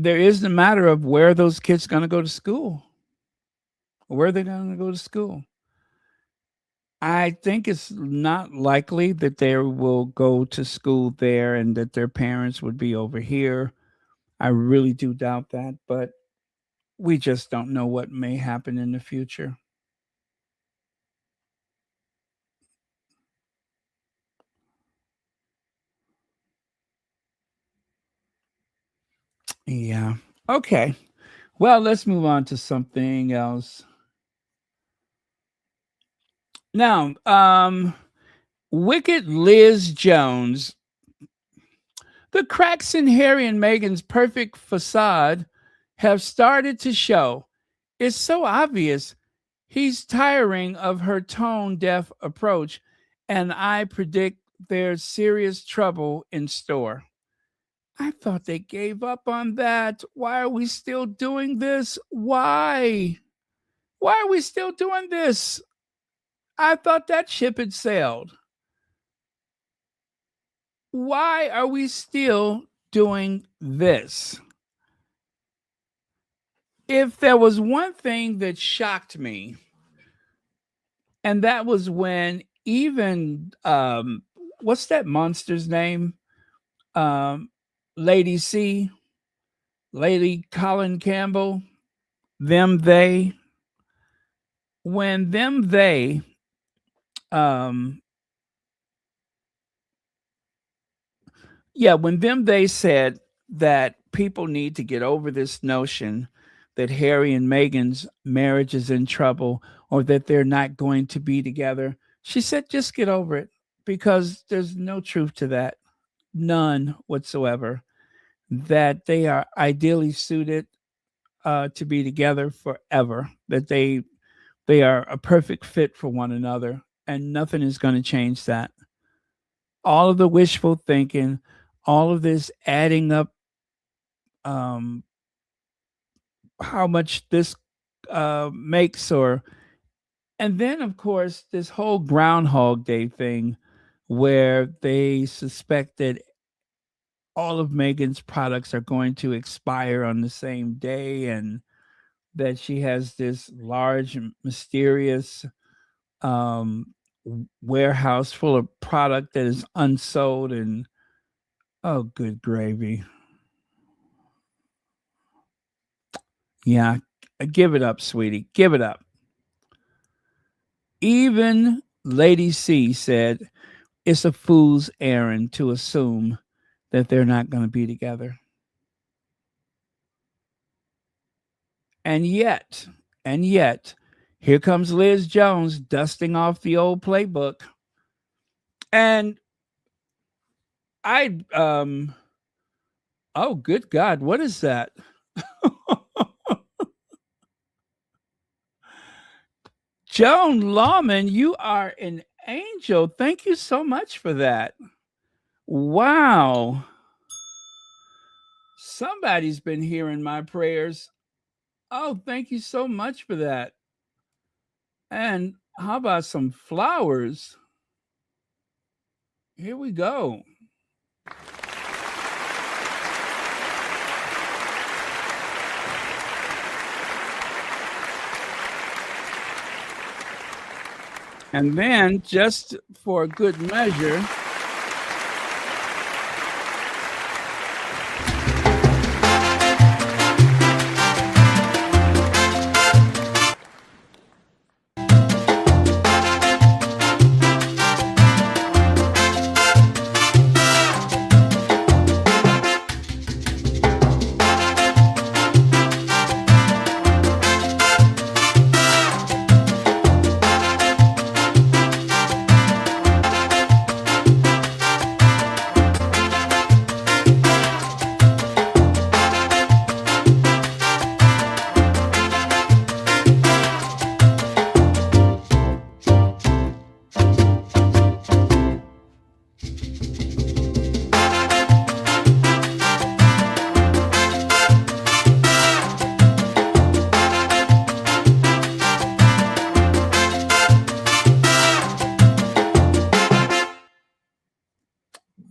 there is the matter of where those kids going to go to school. Where they're going to go to school. I think it's not likely that they will go to school there and that their parents would be over here. I really do doubt that, but we just don't know what may happen in the future. Yeah. Okay. Well, let's move on to something else. Now, Wicked Liz Jones. The cracks in Harry and Meghan's perfect facade have started to show. It's so obvious he's tiring of her tone deaf approach, and I predict there's serious trouble in store. I thought they gave up on that. Why are we still doing this? Why? Why are we still doing this? I thought that ship had sailed. Why are we still doing this? If there was one thing that shocked me, and that was when even what's that monster's name? Um, Lady C, Lady Colin Campbell, them they, when them they um when them they said that people need to get over this notion that Harry and Meghan's marriage is in trouble or that they're not going to be together. She said, just get over it because there's no truth to that. None whatsoever. That they are ideally suited to be together forever. That they are a perfect fit for one another, and nothing is going to change that. All of the wishful thinking, all of this adding up um, how much this makes, or and then of course this whole Groundhog Day thing, where they suspect that all of Megan's products are going to expire on the same day, and that she has this large, mysterious warehouse full of product that is unsold. And oh, good gravy. Yeah, give it up, sweetie. Give it up. Even Lady C said it's a fool's errand to assume that they're not going to be together. And yet, and yet, here comes Liz Jones dusting off the old playbook. And I, oh, good God, what is that? Joan Lawman, you are an angel. Thank you so much for that. Wow. Somebody's been hearing my prayers. Oh, thank you so much for that. And how about some flowers? Here we go. And then, just for good measure,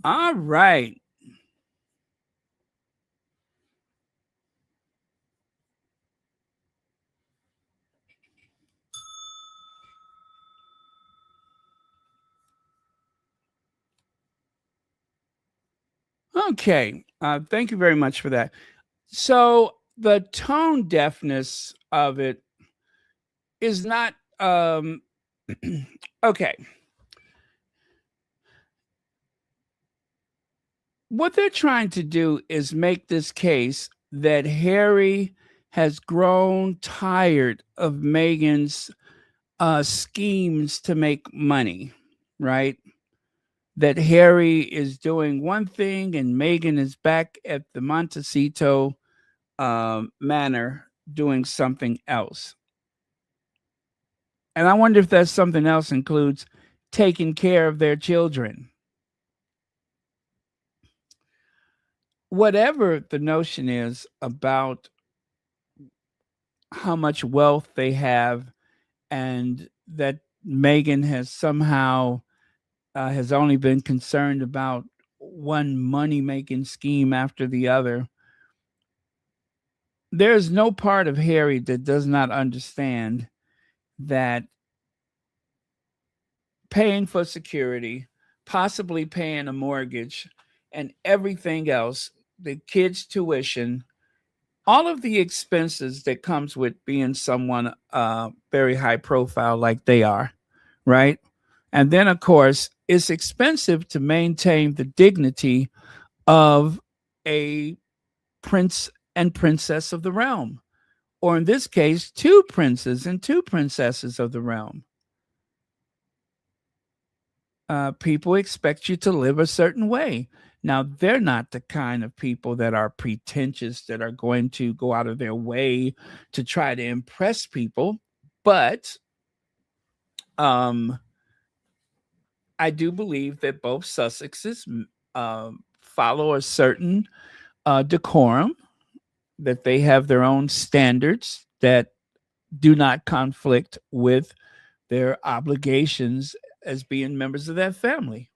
all right. Okay. Thank you very much for that. So the tone deafness of it is not okay. What they're trying to do is make this case that Harry has grown tired of Meghan's schemes to make money, right? That Harry is doing one thing and Meghan is back at the Montecito manor doing something else. And I wonder if that something else includes taking care of their children. Whatever the notion is about how much wealth they have and that Meghan has somehow has only been concerned about one money making scheme after the other. There is no part of Harry that does not understand that paying for security, possibly paying a mortgage, and everything else, the kids' tuition, all of the expenses that comes with being someone very high profile like they are, right? And then, of course, it's expensive to maintain the dignity of a prince and princess of the realm, or in this case, two princes and two princesses of the realm. People expect you to live a certain way. Now, they're not the kind of people that are pretentious, that are going to go out of their way to try to impress people. But um, I do believe that both Sussexes follow a certain decorum, that they have their own standards that do not conflict with their obligations as being members of that family.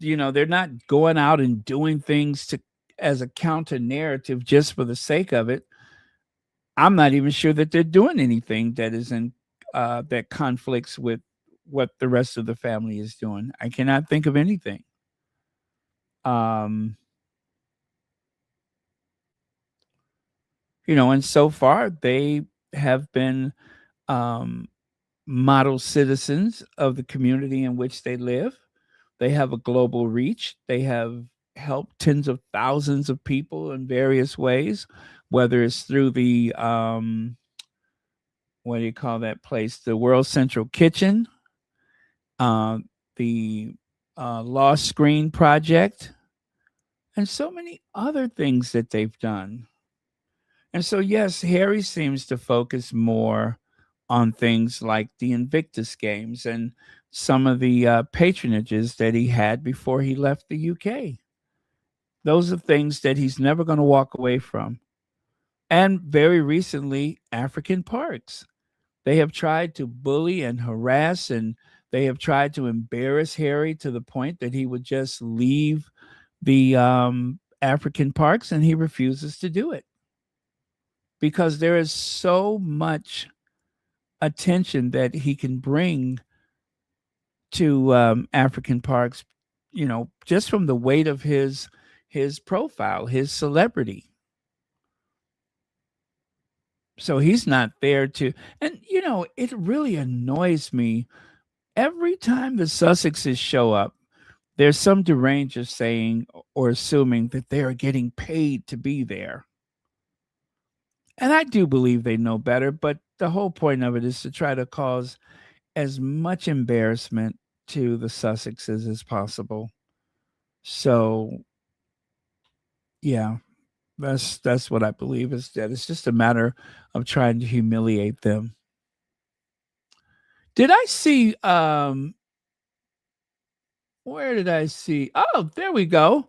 They're not going out and doing things to as a counter narrative just for the sake of it. I'm not even sure that they're doing anything that is in that conflicts with what the rest of the family is doing. I cannot think of anything. Um, and so far they have been um, model citizens of the community in which they live. They have a global reach. They have helped tens of thousands of people in various ways, whether it's through the what do you call that place? The World Central Kitchen, uh, the Lost Screen Project, and so many other things that they've done. And so, yes, Harry seems to focus more on things like the Invictus games and some of the patronages that he had before he left the UK. Those are things that he's never going to walk away from. And very recently, African parks. They have tried to bully and harass, and they have tried to embarrass Harry to the point that he would just leave the African parks, and he refuses to do it because there is so much attention that he can bring to African parks, just from the weight of his profile, his celebrity. So he's not there to, and it really annoys me every time the Sussexes show up. There's some deranger saying or assuming that they are getting paid to be there. And I do believe they know better, but the whole point of it is to try to cause as much embarrassment to the Sussexes as possible. So, yeah, that's what I believe, is that it's just a matter of trying to humiliate them. Did I see where did I see? Oh, there we go.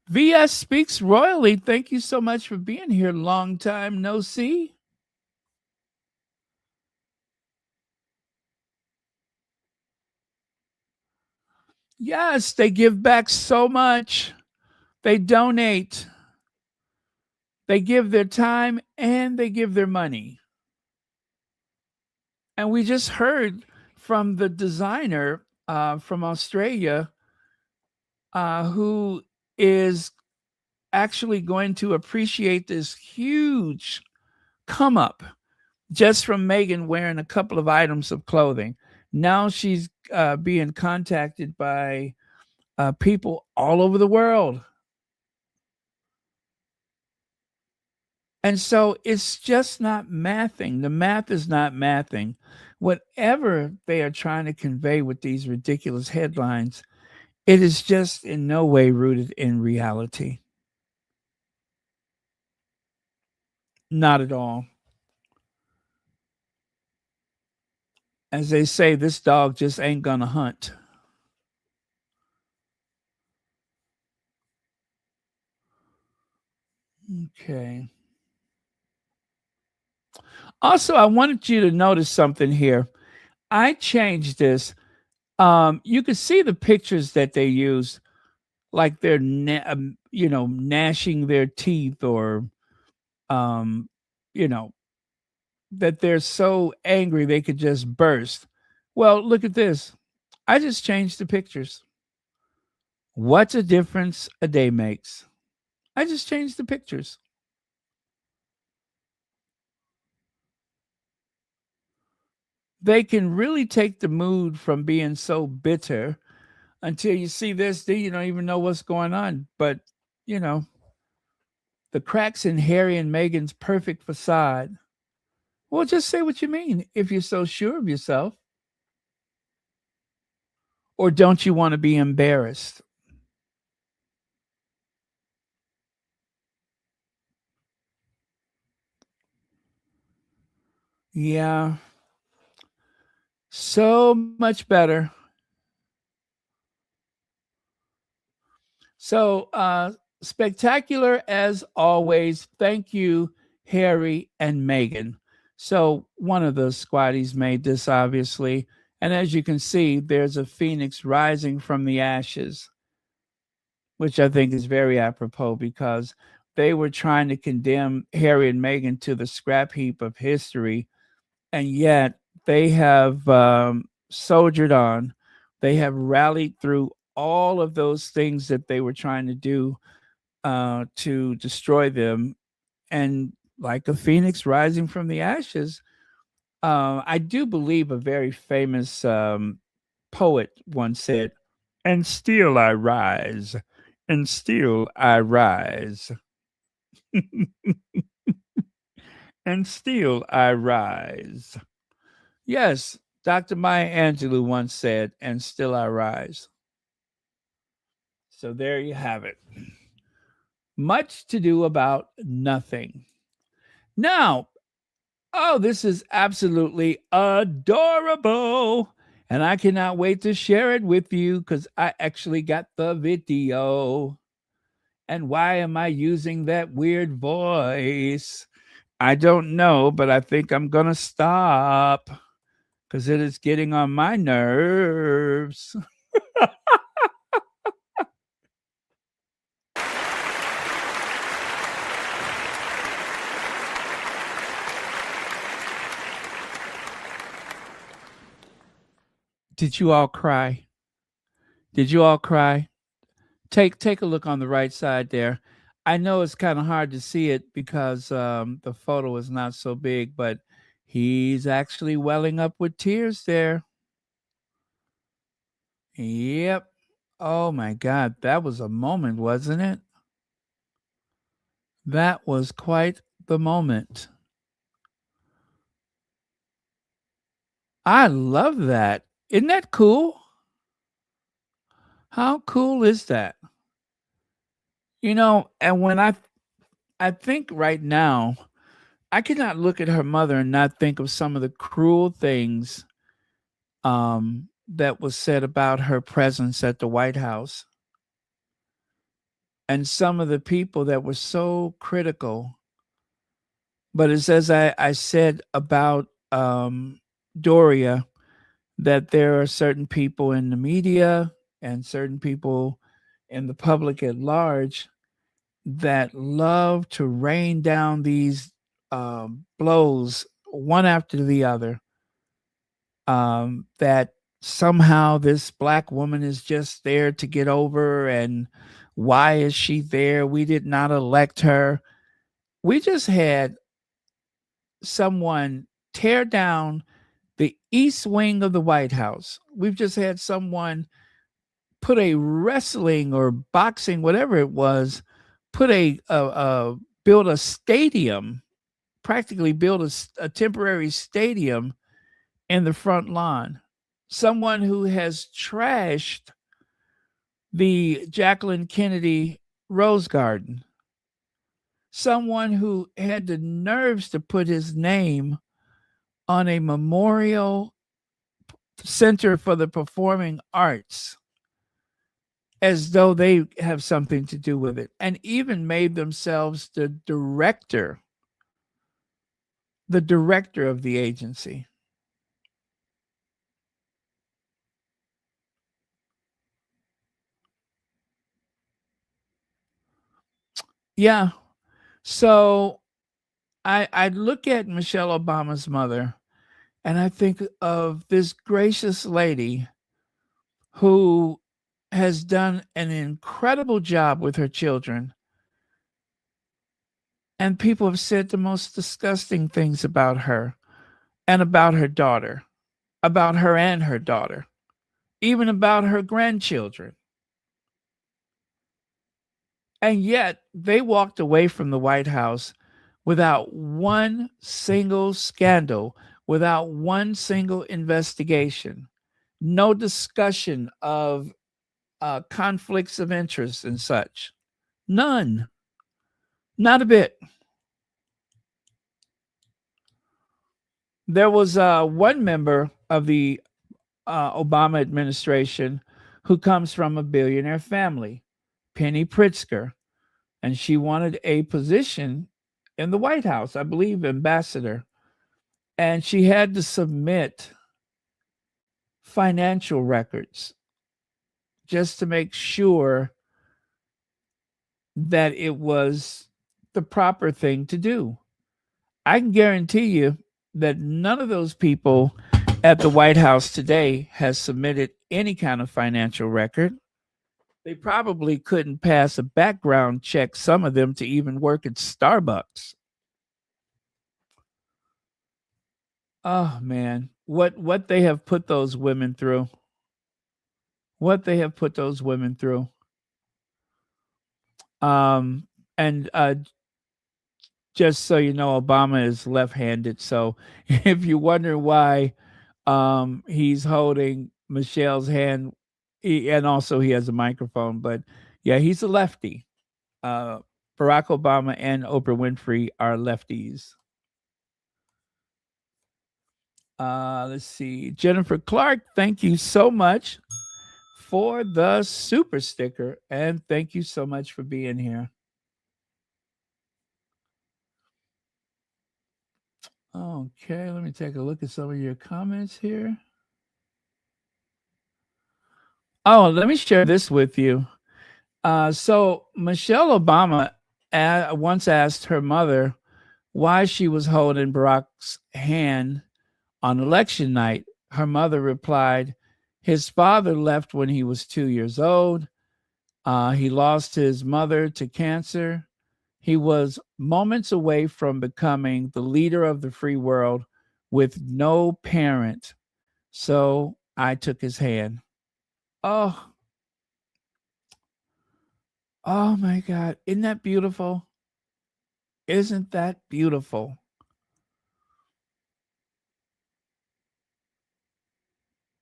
VS speaks royally. Thank you so much for being here. Long time no see. Yes, they give back so much. They donate. They give their time and they give their money. And we just heard from the designer from Australia who is actually going to appreciate this huge come up just from Meghan wearing a couple of items of clothing. Now she's being contacted by people all over the world. And so it's just not mathing. The math is not mathing. Whatever they are trying to convey with these ridiculous headlines, it is just in no way rooted in reality. Not at all. As they say, this dog just ain't gonna hunt. Okay. Also, I wanted you to notice something here. I changed this. You can see the pictures that they use, like they're gnashing their teeth, or um, you know, that they're so angry they could just burst. Well, look at this. I just changed the pictures. What a difference a day makes. I just changed the pictures. They can really take the mood from being so bitter until you see this, then you don't even know what's going on. But, you know, the cracks in Harry and Meghan's perfect facade. Well, just say what you mean if you're so sure of yourself. Or don't you want to be embarrassed? Yeah. So much better. So, spectacular as always. Thank you, Harry and Meghan. So, one of the squaddies made this, obviously. And as you can see, there's a phoenix rising from the ashes, which I think is very apropos because they were trying to condemn Harry and Meghan to the scrap heap of history. And yet they have soldiered on. They have rallied through all of those things that they were trying to do to destroy them. And like a phoenix rising from the ashes, I do believe a very famous poet once said, "And still I rise, and still I rise, and still I rise." Yes, Dr. Maya Angelou once said, "And still I rise." So there you have it. Much to do about nothing. Now, oh, this is absolutely adorable. And I cannot wait to share it with you because I actually got the video. And why am I using that weird voice? I don't know, but I think I'm going to stop because it is getting on my nerves. Did you all cry? Did you all cry? Take a look on the right side there. I know it's kind of hard to see it because the photo is not so big, but he's actually welling up with tears there. Yep. Oh my God, that was a moment, wasn't it? That was quite the moment. I love that. Isn't that cool? How cool is that? You know, and when I think right now, I cannot look at her mother and not think of some of the cruel things that was said about her presence at the White House, and some of the people that were so critical. But it's as I said about Doria, that there are certain people in the media and certain people in the public at large that love to rain down these blows one after the other. That somehow this black woman is just there to get over, and Why is she there? We did not elect her. We just had someone tear down the east wing of the White House. We've just had someone put a wrestling or boxing, whatever it was, put build a stadium, practically build a temporary stadium in the front lawn. Someone who has trashed the Jacqueline Kennedy Rose Garden. Someone who had the nerves to put his name on a memorial center for the performing arts as though they have something to do with it, and even made themselves the director of the agency. Yeah. So I look at Michelle Obama's mother and I think of this gracious lady who has done an incredible job with her children. And people have said the most disgusting things about her and about her daughter, about her and her daughter, even about her grandchildren. And yet they walked away from the White House without one single scandal, without one single investigation, no discussion of conflicts of interest and such. None. Not a bit. There was one member of the Obama administration who comes from a billionaire family, Penny Pritzker, and she wanted a position in the White House, I believe, ambassador. And she had to submit financial records just to make sure that it was the proper thing to do. I can guarantee you that none of those people at the White House today has submitted any kind of financial record. They probably couldn't pass a background check, some of them, to even work at Starbucks. Oh man, what they have put those women through. What they have put those women through. And just so you know, Obama is left-handed. So if you wonder why he's holding Michelle's hand, and also he has a microphone, but yeah, he's a lefty. Uh, Barack Obama and Oprah Winfrey are lefties. Let's see. Jennifer Clark, thank you so much for the super sticker. And thank you so much for being here. Okay, let me take a look at some of your comments here. Oh, let me share this with you. So Michelle Obama once asked her mother why she was holding Barack's hand on election night. Her mother replied, his father left when he was 2 years old. He lost his mother to cancer. He was moments away from becoming the leader of the free world with no parent. So I took his hand. Oh, oh my God. Isn't that beautiful? Isn't that beautiful?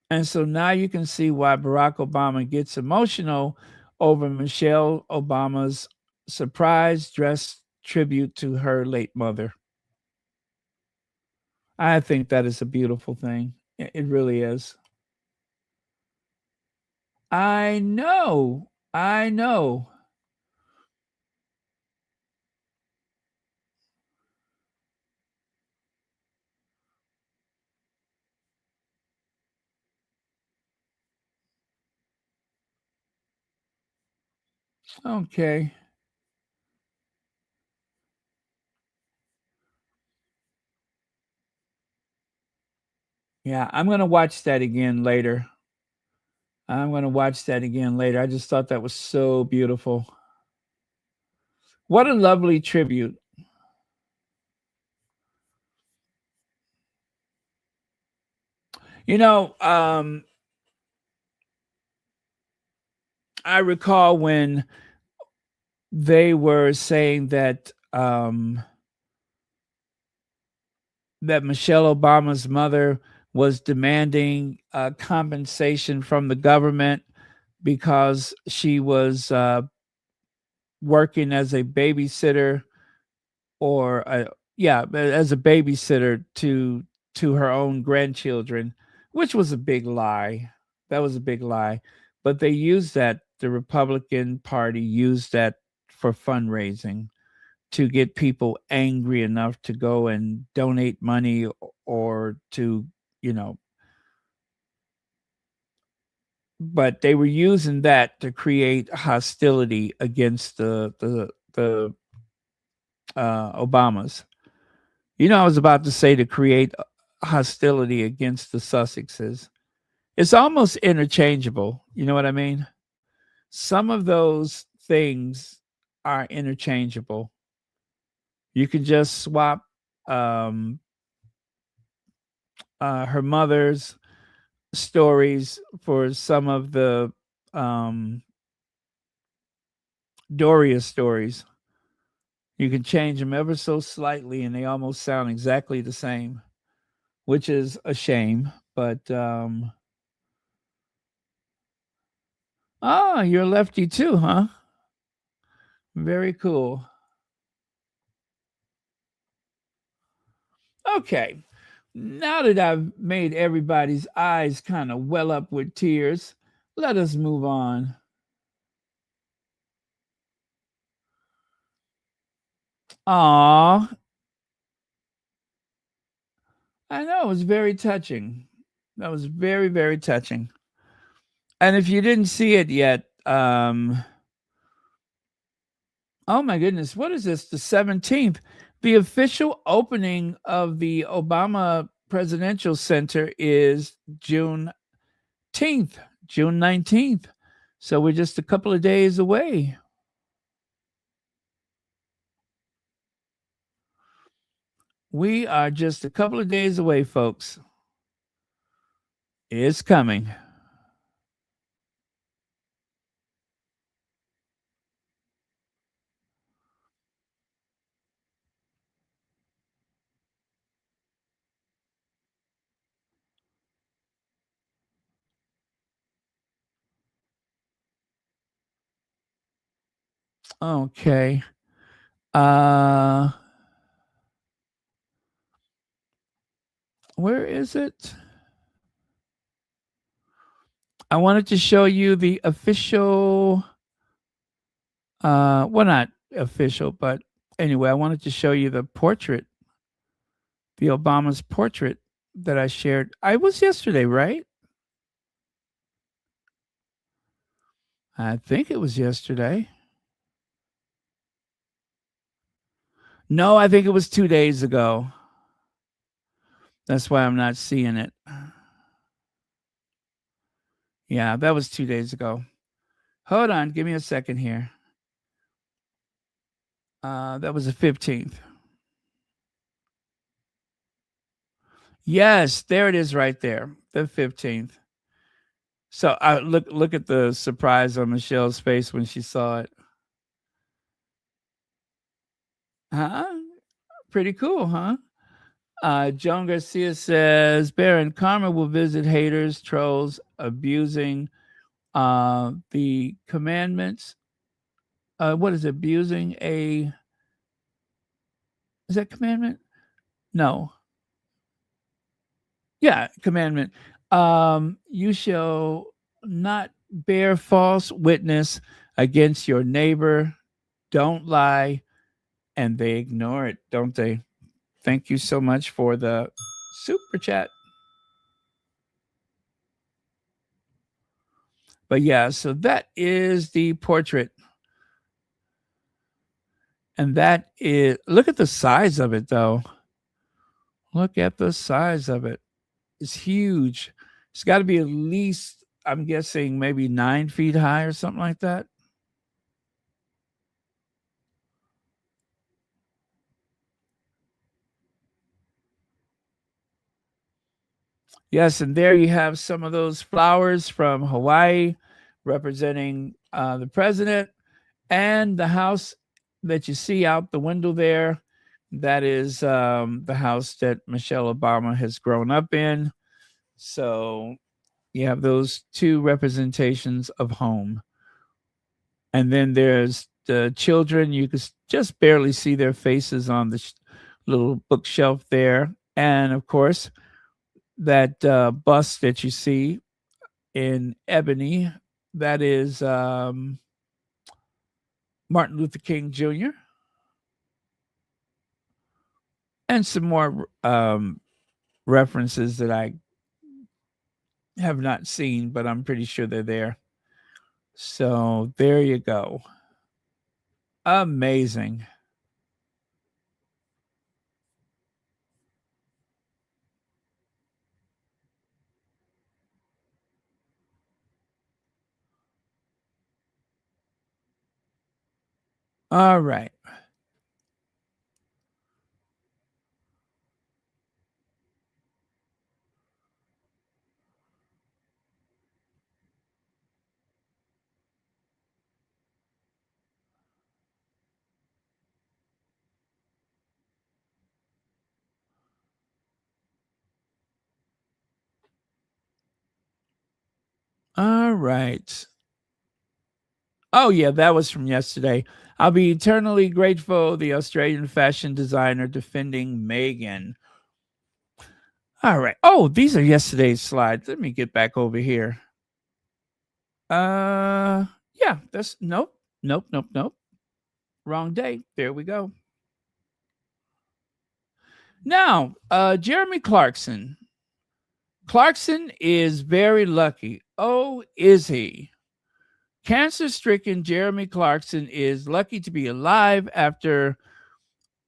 And so now you can see why Barack Obama gets emotional over Michelle Obama's surprise dress tribute to her late mother. I think that is a beautiful thing. It really is. I know. I know. Okay. Yeah, I'm going to watch that again later. I'm going to watch that again later. I just thought that was so beautiful. What a lovely tribute. You know, I recall when they were saying that that Michelle Obama's mother was demanding compensation from the government because she was working as a babysitter or as a babysitter to her own grandchildren, which was a big lie. That was a big lie. But they used that. The Republican Party used that for fundraising to get people angry enough to go and donate money or to, you know, but they were using that to create hostility against the Obamas. You know, I was about to say to create hostility against the Sussexes. It's almost interchangeable. You know what I mean? Some of those things are interchangeable. You can just swap um, her mother's stories for some of the um, Doria stories. You can change them ever so slightly, and they almost sound exactly the same, which is a shame. But you're a lefty too, huh? Very cool. Okay. Now that I've made everybody's eyes kind of well up with tears, let us move on. Aw, I know it was very touching. That was very, very touching. And if you didn't see it yet, oh my goodness, what is this? The 17th. The official opening of the Obama Presidential Center is June 10th, June 19th. So we're just a couple of days away. We are just a couple of days away, folks. It's coming. Okay. Uh where is it? I wanted to show you the official well, not official, but anyway, I wanted to show you the portrait, the Obama's portrait that I shared. I was yesterday, right? I think it was yesterday. No, I think it was 2 days ago. That's why I'm not seeing it. Yeah, that was 2 days ago. Hold on, give me a second here. That was the 15th. Yes, there it is right there, the 15th. So look at the surprise on Michelle's face when she saw it. Huh? Pretty cool, huh? Joan Garcia says Baron Karma will visit haters, trolls, abusing the commandments. What is it? Abusing a is that commandment? No. Yeah, commandment. You shall not bear false witness against your neighbor. Don't lie. And they ignore it, don't they? Thank you so much for the super chat. But yeah, so that is the portrait. And that is, look at the size of it, though. Look at the size of it. It's huge. It's got to be at least I'm guessing maybe 9 feet high or something like that. Yes, and there you have some of those flowers from Hawaii representing the president, and the house that you see out the window there. That is the house that Michelle Obama has grown up in. So you have those two representations of home. And then there's the children. You can just barely see their faces on the little bookshelf there. And of course, that bust that you see in ebony, that is Martin Luther King Jr. And some more references that I have not seen, but I'm pretty sure they're there. So there you go. Amazing. All right. All right. Oh, yeah, that was from yesterday. I'll be eternally grateful. The Australian fashion designer defending Meghan. All right. Oh, these are yesterday's slides. Let me get back over here. Yeah, that's nope. Wrong day. There we go. Now, Jeremy Clarkson. Clarkson is very lucky. Oh, is he? Cancer-stricken Jeremy Clarkson is lucky to be alive after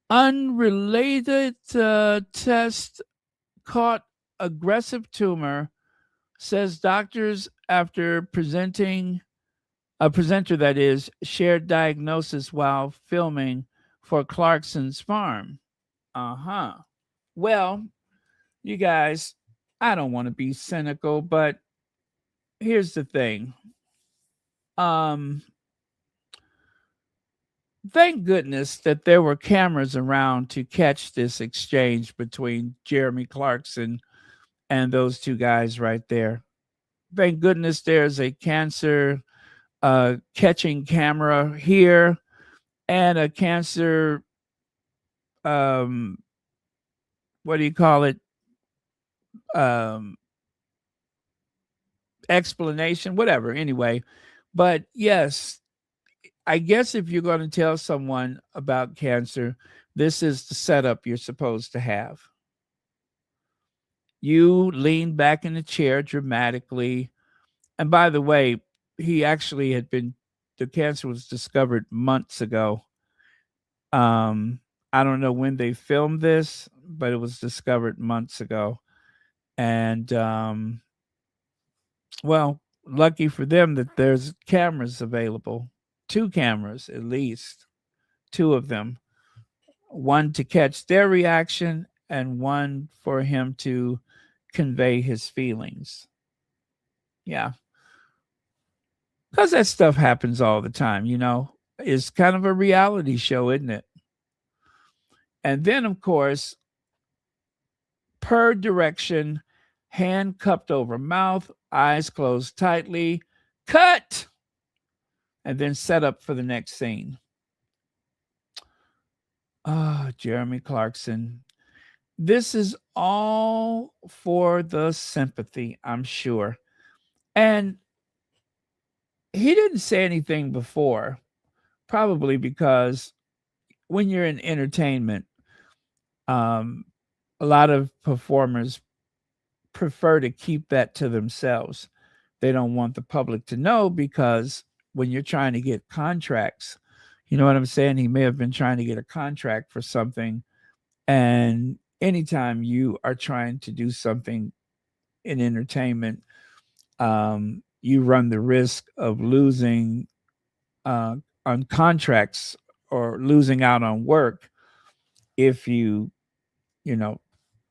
unrelated test caught aggressive tumor, says doctors after presenting a presenter that is shared diagnosis while filming for Clarkson's farm. Well, you guys, I don't want to be cynical, but here's the thing. Thank goodness that there were cameras around to catch this exchange between Jeremy Clarkson and those two guys right there. Thank goodness there's a cancer catching camera here and a cancer what do you call it? Explanation, whatever. Anyway, but yes, I guess if you're going to tell someone about cancer, this is the setup you're supposed to have. You lean back in the chair dramatically. And by the way, he actually the cancer was discovered months ago. I don't know when they filmed this, but it was discovered months ago. And well, lucky for them that there's cameras available. 2 cameras at least. 2 of them. One to catch their reaction and one for him to convey his feelings. Yeah. Because that stuff happens all the time, you know. It's kind of a reality show, isn't it? And then, of course, per direction, hand cupped over mouth, eyes closed tightly, cut, and then set up for the next scene. Ah, Jeremy Clarkson. This is all for the sympathy, I'm sure. And he didn't say anything before, probably because when you're in entertainment, a lot of performers prefer to keep that to themselves. They don't want the public to know because when you're trying to get contracts, you know what I'm saying? He may have been trying to get a contract for something. And anytime you are trying to do something in entertainment, you run the risk of losing on contracts or losing out on work if you know,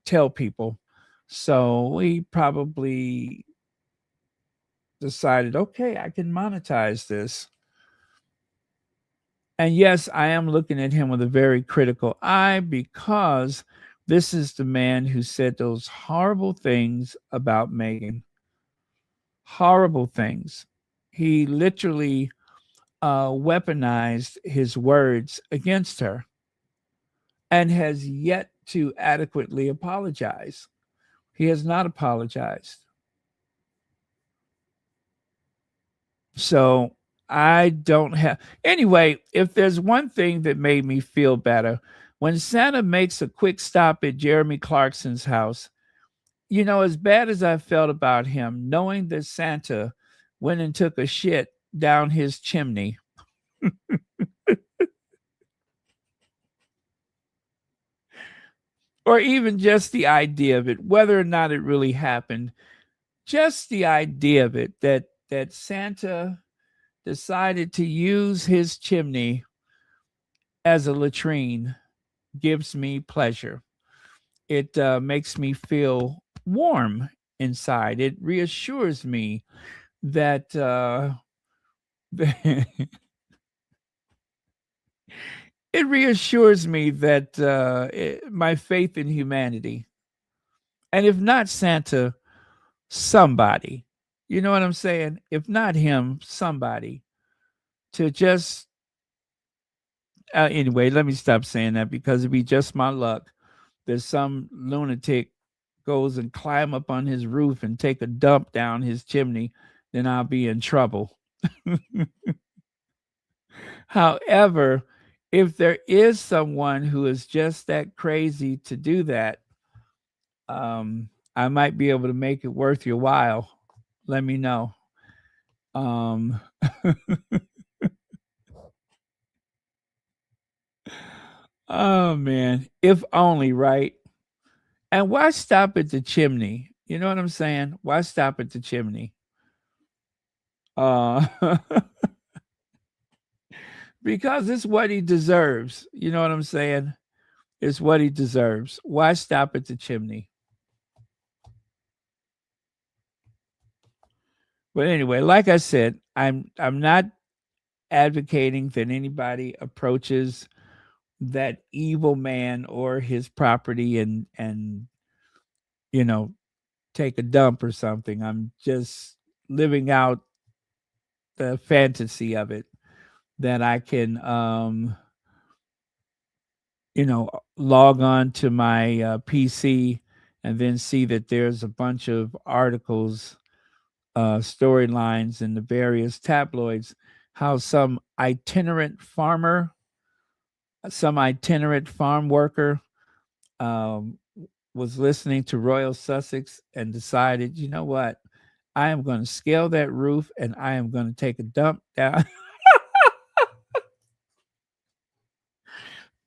tell people. So we probably decided, okay, I can monetize this. And yes, I am looking at him with a very critical eye because this is the man who said those horrible things about Meghan. Horrible things. He literally weaponized his words against her and has yet to adequately apologize. He has not apologized. So I don't have. Anyway, if there's one thing that made me feel better, when Santa makes a quick stop at Jeremy Clarkson's house, as bad as I felt about him, knowing that Santa went and took a shit down his chimney. Or even just the idea of it, whether or not it really happened, just the idea of it that Santa decided to use his chimney as a latrine gives me pleasure. It makes me feel warm inside. It reassures me that it reassures me that my faith in humanity, and if not Santa, somebody. You know what I'm saying? If not him, somebody to just anyway. Let me stop saying that because it'd be just my luck. There's some lunatic goes and climb up on his roof and take a dump down his chimney, then I'll be in trouble. However, if there is someone who is just that crazy to do that, I might be able to make it worth your while. Let me know. Um, oh man, if only, right? And why stop at the chimney? You know what I'm saying? Why stop at the chimney? Uh, because it's what he deserves. You know what I'm saying? It's what he deserves. Why stop at the chimney? But anyway, like I said, I'm not advocating that anybody approaches that evil man or his property and you know take a dump or something. I'm just living out the fantasy of it that I can log on to my PC and then see that there's a bunch of articles, storylines in the various tabloids, how some itinerant farm worker um, was listening to Royal Sussex and decided, you know what, I am going to scale that roof and I am going to take a dump down.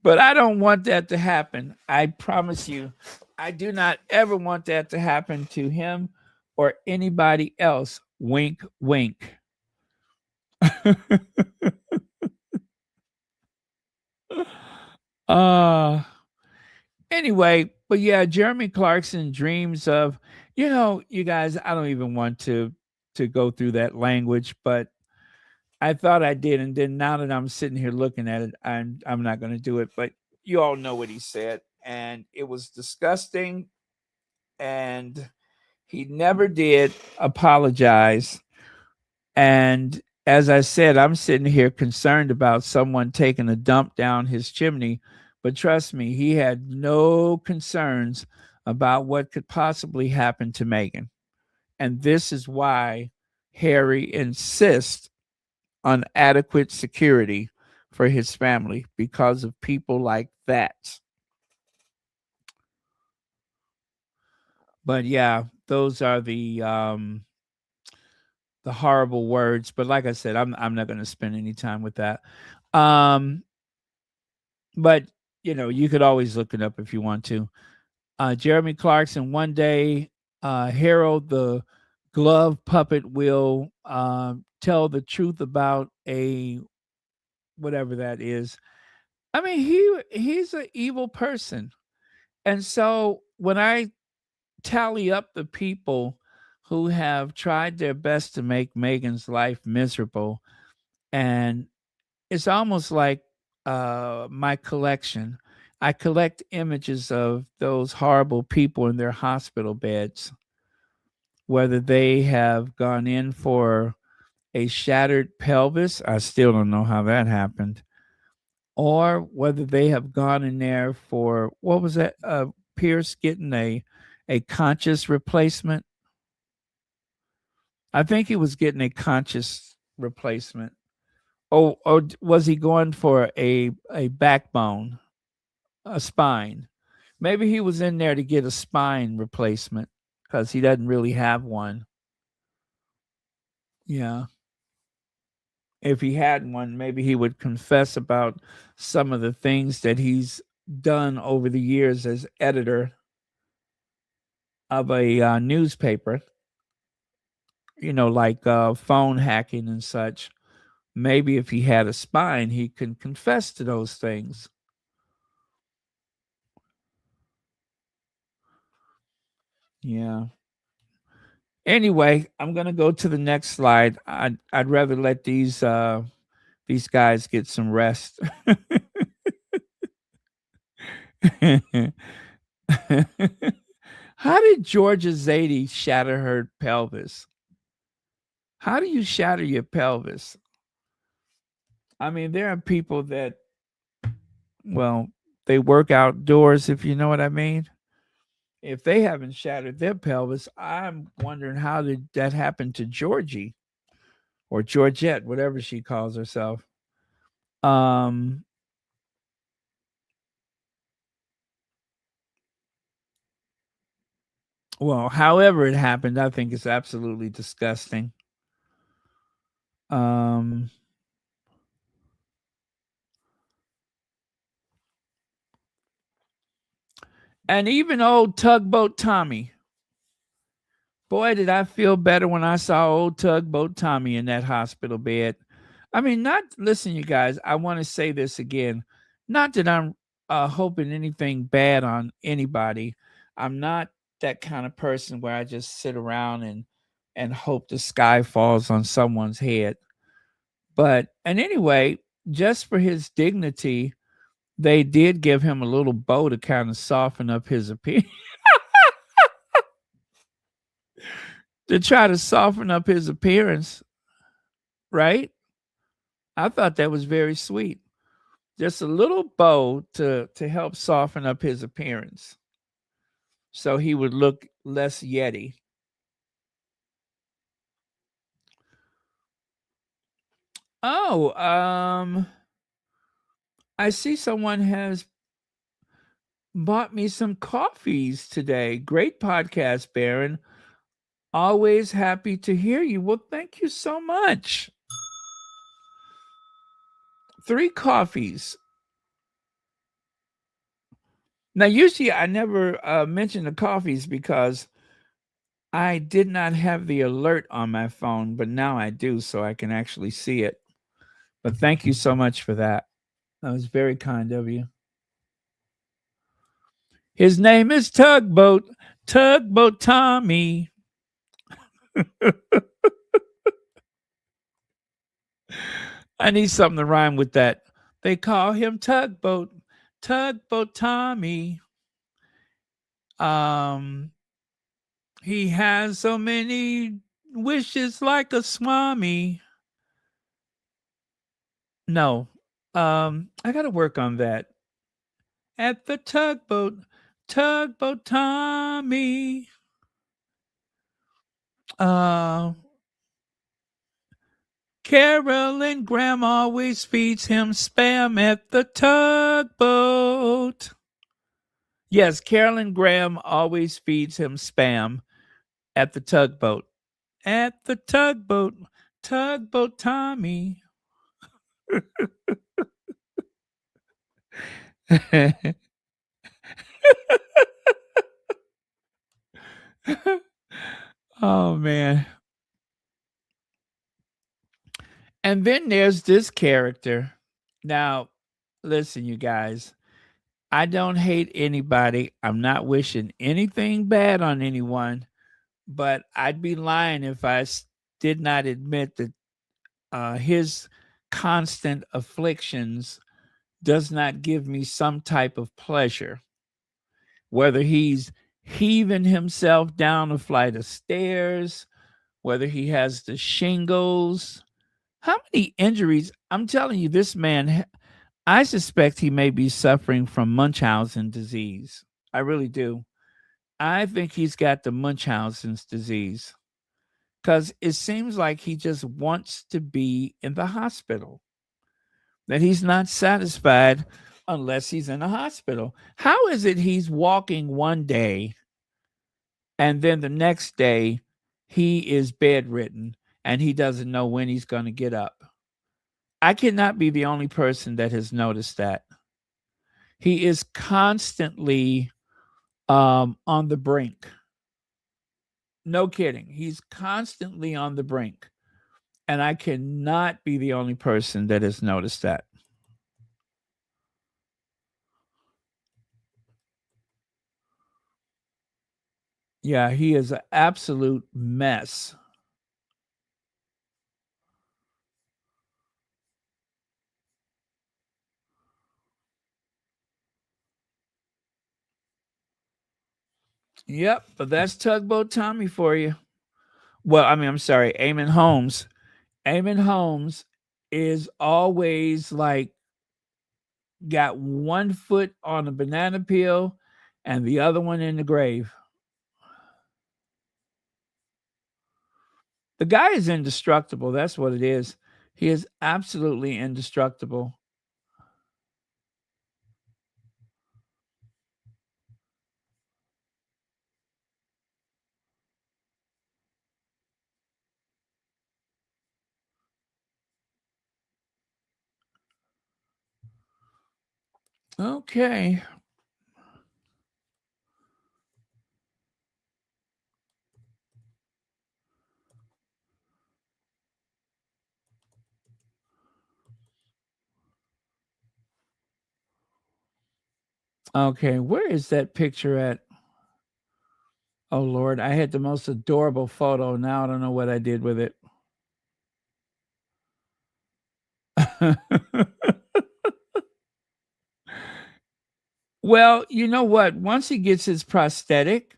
But I don't want that to happen. I promise you, I do not ever want that to happen to him or anybody else. Wink, wink. uh anyway, but yeah, Jeremy Clarkson dreams of, you guys, I don't even want to go through that language, but I thought I did, and then now that I'm sitting here looking at it, I'm not going to do it. But you all know what he said, and it was disgusting, and he never did apologize. And as I said, I'm sitting here concerned about someone taking a dump down his chimney, but trust me, he had no concerns about what could possibly happen to Meghan, and this is why Harry insists on adequate security for his family because of people like that. But yeah, those are the horrible words. But like I said, I'm not going to spend any time with that. Um, but you could always look it up if you want to. Jeremy Clarkson one day hailed the glove puppet will tell the truth about a whatever that is. I mean, he's an evil person. And so when I tally up the people who have tried their best to make Meghan's life miserable, and it's almost like my collection. I collect images of those horrible people in their hospital beds, whether they have gone in for a shattered pelvis. I still don't know how that happened. Or whether they have gone in there for what was that? Pierce getting a conscious replacement. I think he was getting a conscious replacement. Oh, or was he going for a backbone, a spine? Maybe he was in there to get a spine replacement because he doesn't really have one. Yeah. If he had one, maybe he would confess about some of the things that he's done over the years as editor of a newspaper, like phone hacking and such. Maybe if he had a spine, he can confess to those things. Yeah. Anyway, I'm gonna go to the next slide. I'd rather let these guys get some rest. How did Georgia Zadie shatter her pelvis? How do you shatter your pelvis? I mean, there are people that, well, they work outdoors, if you know what I mean. If they haven't shattered their pelvis, I'm wondering how did that happen to Georgie or Georgette, whatever she calls herself. Um, well, however it happened, I think it's absolutely disgusting. Um, and even old Tugboat Tommy. Boy, did I feel better when I saw old Tugboat Tommy in that hospital bed. I mean, listen, you guys, I want to say this again. Not that I'm hoping anything bad on anybody. I'm not that kind of person where I just sit around and hope the sky falls on someone's head. And anyway, just for his dignity, they did give him a little bow to kind of soften up his appearance. To try to soften up his appearance, right? I thought that was very sweet. Just a little bow to help soften up his appearance, so he would look less Yeti. Oh, I see someone has bought me some coffees today. Great podcast, Baron. Always happy to hear you. Well, thank you so much. 3 coffees. Now, usually I never mention the coffees because I did not have the alert on my phone, but now I do, so I can actually see it. But thank you so much for that. That was very kind of you. His name is Tugboat Tommy. I need something to rhyme with that. They call him Tugboat Tommy. He has so many wishes like a swami. No, I got to work on that. At the Tugboat Tommy. Carolyn Graham always feeds him spam at the Tugboat. Yes, Carolyn Graham always feeds him spam at the Tugboat. At the Tugboat Tommy. Oh man. And then there's this character. Now, listen, you guys. I don't hate anybody. I'm not wishing anything bad on anyone, but I'd be lying if did not admit that his constant afflictions does not give me some type of pleasure. Whether he's heaving himself down a flight of stairs, whether he has the shingles. How many injuries? I'm telling you, this man, I suspect he may be suffering from Munchausen disease. I really do. I think he's got the Munchausen's disease because it seems like he just wants to be in the hospital, that he's not satisfied unless he's in a hospital. How is it he's walking one day and then the next day he is bedridden and he doesn't know when he's going to get up? I cannot be the only person that has noticed that. He is constantly on the brink. No kidding. He's constantly on the brink. And I cannot be the only person that has noticed that. Yeah, he is an absolute mess. Yep, but that's Tugboat Tommy for you. Well, I mean, I'm sorry, Eamon Holmes. Eamon Holmes is always like got one foot on a banana peel and the other one in the grave. The guy is indestructible. That's what it is. He is absolutely indestructible. Okay. Okay, where is that picture at? Oh Lord, I had the most adorable photo. Now I don't know what I did with it. Well, you know what? Once he gets his prosthetic,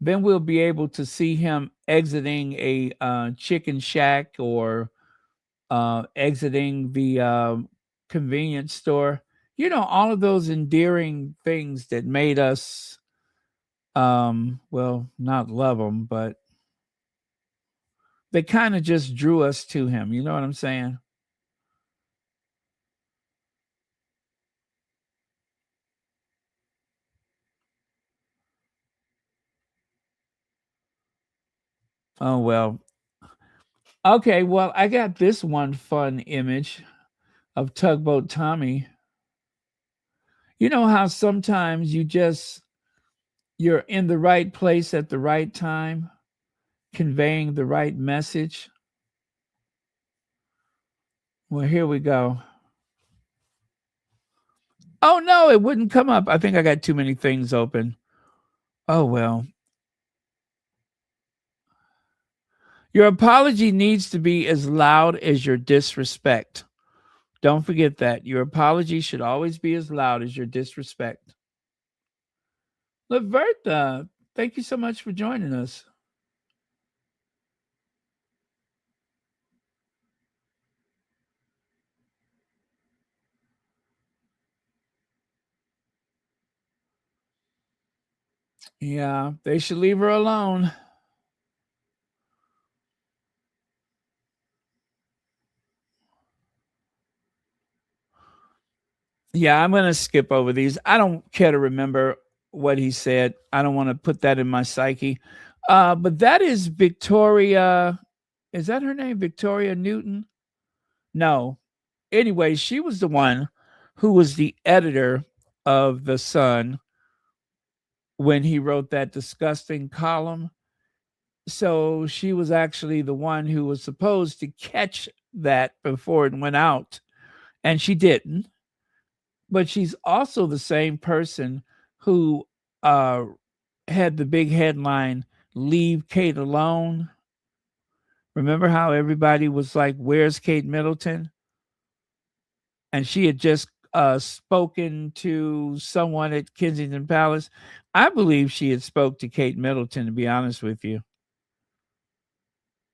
then we'll be able to see him exiting a chicken shack or exiting the convenience store. You know, all of those endearing things that made us, well, not love him, but they kind of just drew us to him. You know what I'm saying? Oh, well. Okay, well, I got this one fun image of Tugboat Tommy. You know how sometimes you're in the right place at the right time, conveying the right message? Well, here we go. Oh no, it wouldn't come up. I think I got too many things open. Oh well. Your apology needs to be as loud as your disrespect. Don't forget that. Your apology should always be as loud as your disrespect. Laverta, thank you so much for joining us. Yeah, they should leave her alone. Yeah, I'm going to skip over these. I don't care to remember what he said. I don't want to put that in my psyche. But that is Victoria. Is that her name? Victoria Newton? No. Anyway, she was the one who was the editor of The Sun when he wrote that disgusting column. So she was actually the one who was supposed to catch that before it went out, and she didn't. But she's also the same person who uh, had the big headline, Leave Kate Alone. Remember how everybody was like, Where's Kate Middleton? And she had just spoken to someone at Kensington Palace. I believe she had spoke to Kate Middleton, to be honest with you,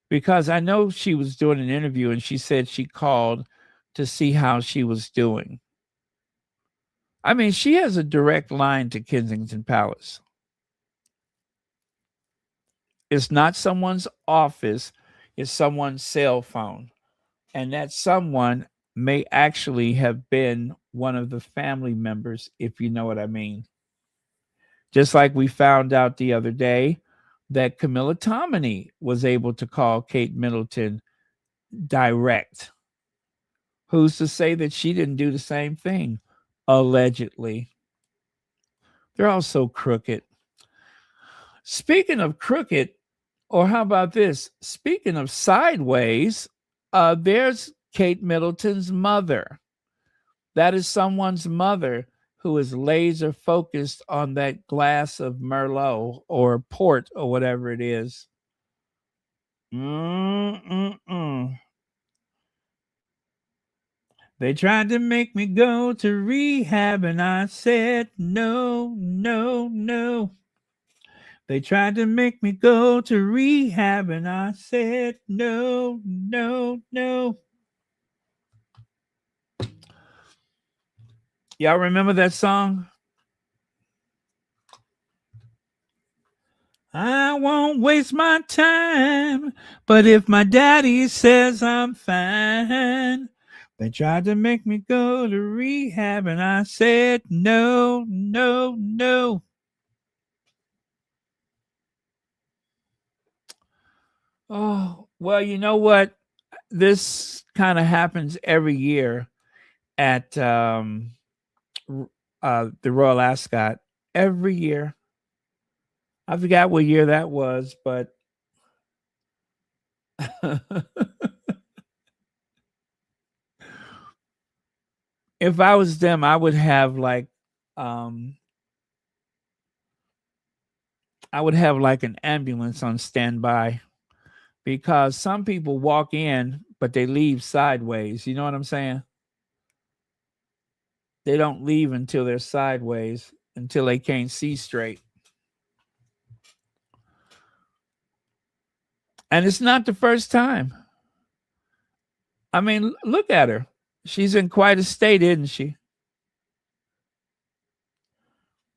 because I know she was doing an interview and she said she called to see how she was doing. I mean, she has a direct line to Kensington Palace. It's not someone's office, it's someone's cell phone. And that someone may actually have been one of the family members, if you know what I mean. Just like we found out the other day that Camilla Tominey was able to call Kate Middleton direct. Who's to say that she didn't do the same thing? Allegedly. They're all so crooked. Speaking of crooked, or how about this? Speaking of sideways, there's Kate Middleton's mother. That is someone's mother who is laser focused on that glass of Merlot or port or whatever it is. Mm-mm-mm. They tried to make me go to rehab and I said no, no, no. They tried to make me go to rehab and I said no, no, no. Y'all remember that song? I won't waste my time, but if my daddy says I'm fine, they tried to make me go to rehab and I said no, no, no. Oh, well, you know what? This kind of happens every year at the Royal Ascot. Every year. I forgot what year that was, but if I was them, I would have like an ambulance on standby, because some people walk in but they leave sideways. You know what I'm saying? They don't leave until they're sideways, until they can't see straight. And it's not the first time. I mean, look at her. She's in quite a state, isn't she?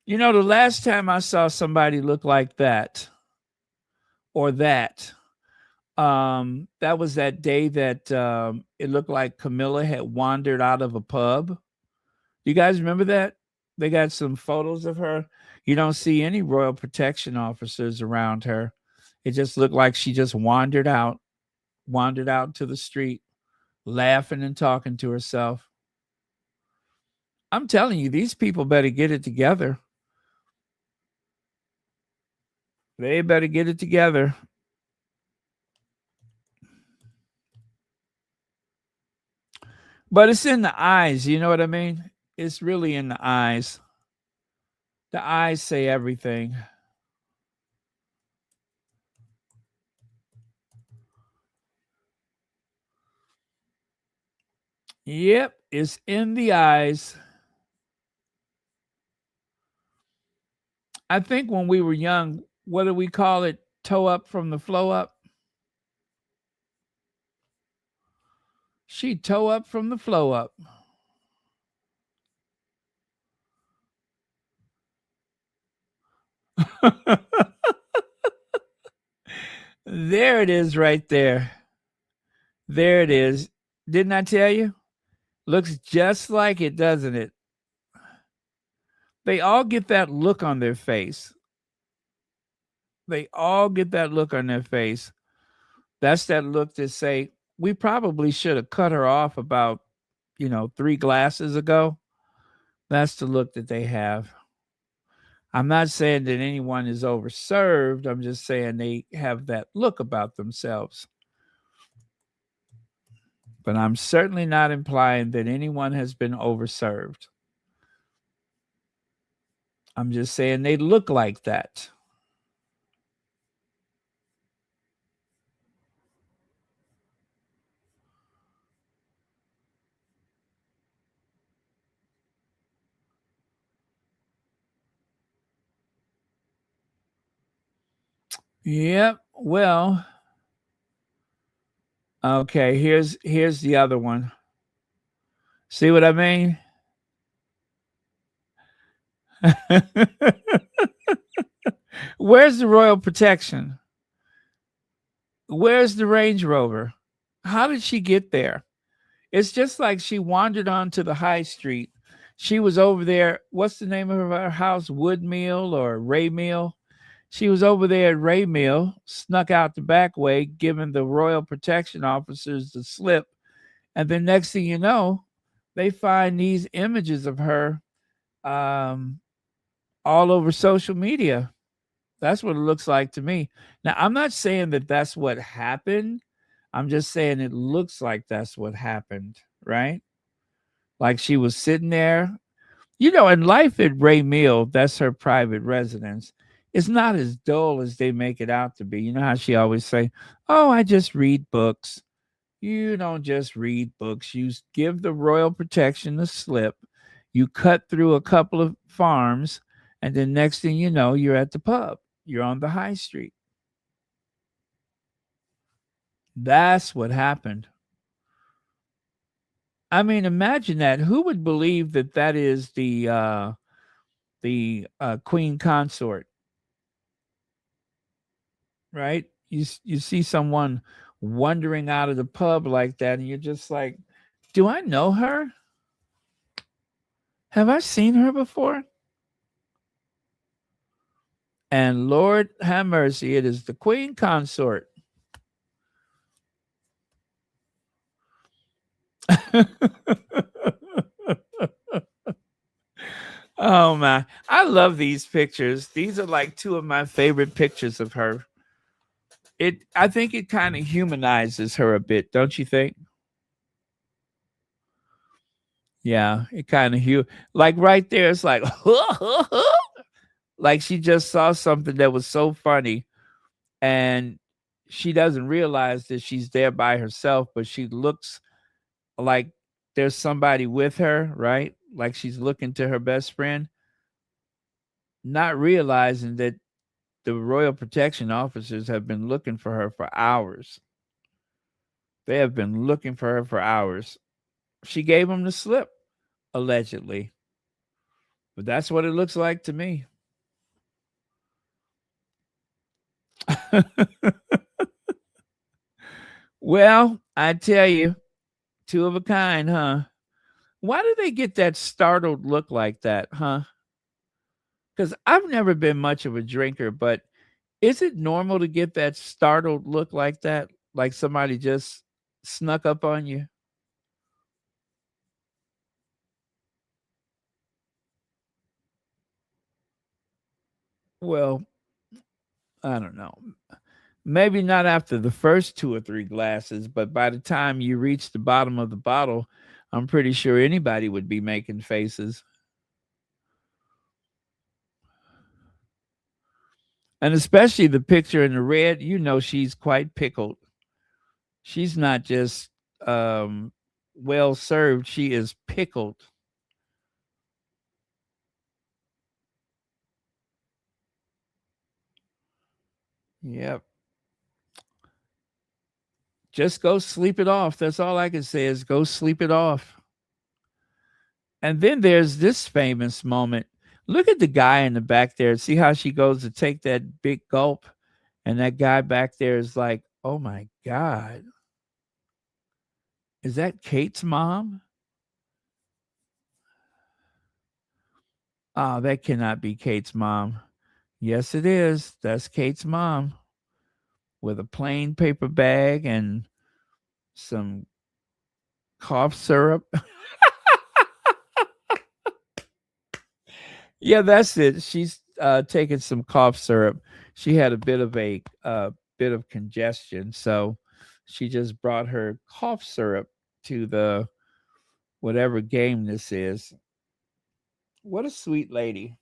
You know, the last time I saw somebody look like that, or that was that day that it looked like Camilla had wandered out of a pub. You guys remember that? They got some photos of her. You don't see any royal protection officers around her. It just looked like she just wandered out to the street, laughing and talking to herself. I'm telling you, these people better get it together. They better get it together. But it's in the eyes. You know what I mean? It's really in the eyes. The eyes say everything. Yep, it's in the eyes. I think when we were young, what do we call it? Toe up from the flow up? She toe up from the flow up. There it is right there. There it is. Didn't I tell you? Looks just like it, doesn't it? They all get that look on their face. They all get that look on their face. That's that look to say, we probably should have cut her off about, 3 glasses ago. That's the look that they have. I'm not saying that anyone is overserved. I'm just saying they have that look about themselves. But I'm certainly not implying that anyone has been overserved. I'm just saying they look like that. Yep. Well, okay, here's the other one. See what I mean? Where's the royal protection? Where's the Range Rover? How did she get there? It's just like she wandered onto the high street. She was over there. What's the name of her house? Woodmill or Raymill? She was over there at Raymill, snuck out the back way, giving the royal protection officers the slip. And then next thing you know, they find these images of her all over social media. That's what it looks like to me. Now, I'm not saying that that's what happened. I'm just saying it looks like that's what happened, right? Like she was sitting there. You know, in life at Ray Mill, that's her private residence. It's not as dull as they make it out to be. You know how she always say, "Oh, I just read books." You don't just read books. You give the royal protection the slip. You cut through a couple of farms, and then next thing you know, you're at the pub. You're on the high street. That's what happened. I mean, imagine that. Who would believe that that is the queen consort, right? You see someone wandering out of the pub like that, and you're just like, "Do I know her? Have I seen her before?" And Lord have mercy, it is the queen consort. Oh my, I love these pictures. These are like two of my favorite pictures of her. I think it kind of humanizes her a bit, don't you think? Yeah, it kind of like right there. It's like, like she just saw something that was so funny, and she doesn't realize that she's there by herself, but she looks like there's somebody with her, right? Like she's looking to her best friend, not realizing that the royal protection officers have been looking for her for hours. They have been looking for her for hours. She gave them the slip, allegedly. But that's what it looks like to me. Well, I tell you, two of a kind, huh? Why do they get that startled look like that, huh? Because I've never been much of a drinker, but is it normal to get that startled look like that? Like somebody just snuck up on you? Well, I don't know. Maybe not after the first two or three glasses, but by the time you reach the bottom of the bottle, I'm pretty sure anybody would be making faces. And especially the picture in the red, you know she's quite pickled. She's not just um well served, she is pickled. Yep. Just go sleep it off. That's all I can say is go sleep it off. And then there's this famous moment. Look at the guy in the back there. See how she goes to take that big gulp? And that guy back there is like, oh my God. Is that Kate's mom? Oh, that cannot be Kate's mom. Yes, it is. That's Kate's mom with a plain paper bag and some cough syrup. Yeah, that's it. She's taking some cough syrup. She had a bit of congestion, so she just brought her cough syrup to the whatever game this is. What a sweet lady,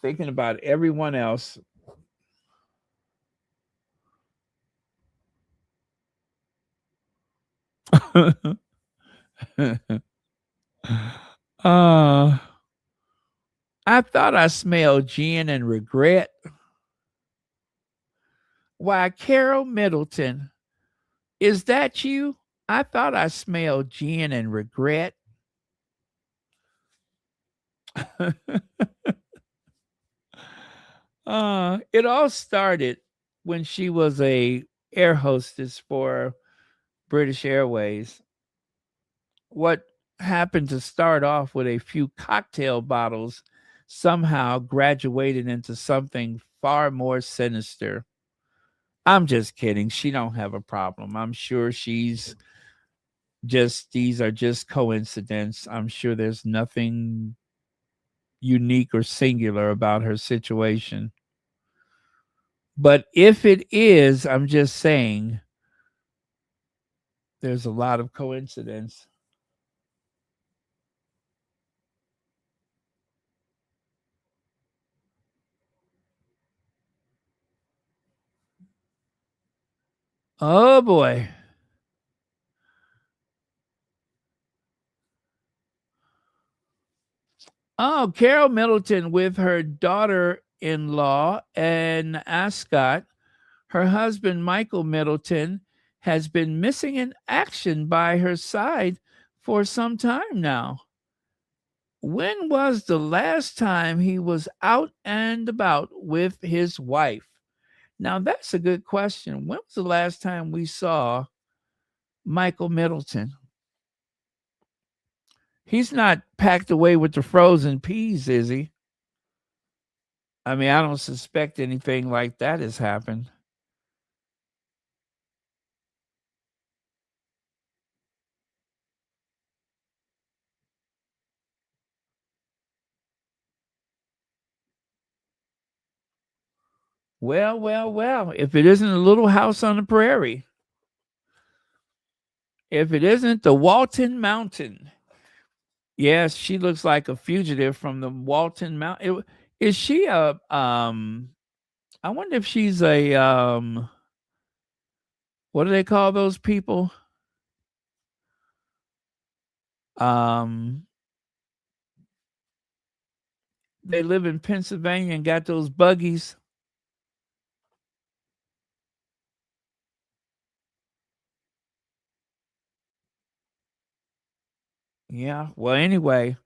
thinking about everyone else. uh, I thought I smelled gin and regret. Why, Carol Middleton, is that you? I thought I smelled gin and regret. It all started when she was a air hostess for British Airways. What happened to start off with a few cocktail bottles somehow graduated into something far more sinister. I'm just kidding. She don't have a problem. I'm sure she's just these are just coincidence. I'm sure there's nothing unique or singular about her situation. But if it is, I'm just saying there's a lot of coincidence. Oh boy. Oh, Carol Middleton with her daughter in law and Ascot. Her husband, Michael Middleton, has been missing in action by her side for some time now. When was the last time he was out and about with his wife? Now, that's a good question. When was the last time we saw Michael Middleton? He's not packed away with the frozen peas, is he? I mean, I don't suspect anything like that has happened. Well, well, well. If it isn't a little house on the prairie, if it isn't the Walton Mountain. Yes, she looks like a fugitive from the Walton Mountain. Is she a I wonder if she's a what do they call those people? Um they live in Pennsylvania and got those buggies. Yeah. Well, anyway,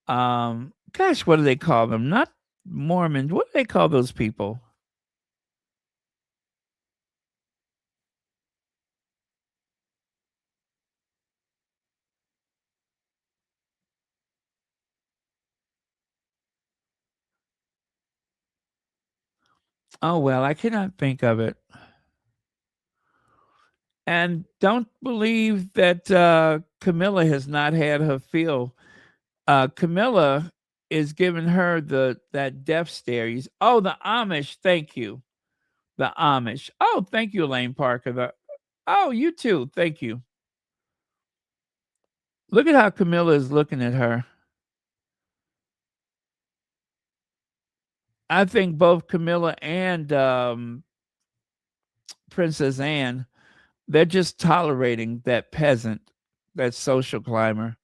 gosh, what do they call them? Not Mormons. What do they call those people? Oh well, I cannot think of it. And don't believe that Camilla has not had her fill. Camilla is giving her that death stare. Oh, the Amish. Thank you. The Amish. Oh, thank you, Elaine Parker. Oh, you too. Thank you. Look at how Camilla is looking at her. I think both Camilla and Princess Anne, they're just tolerating that peasant, that social climber.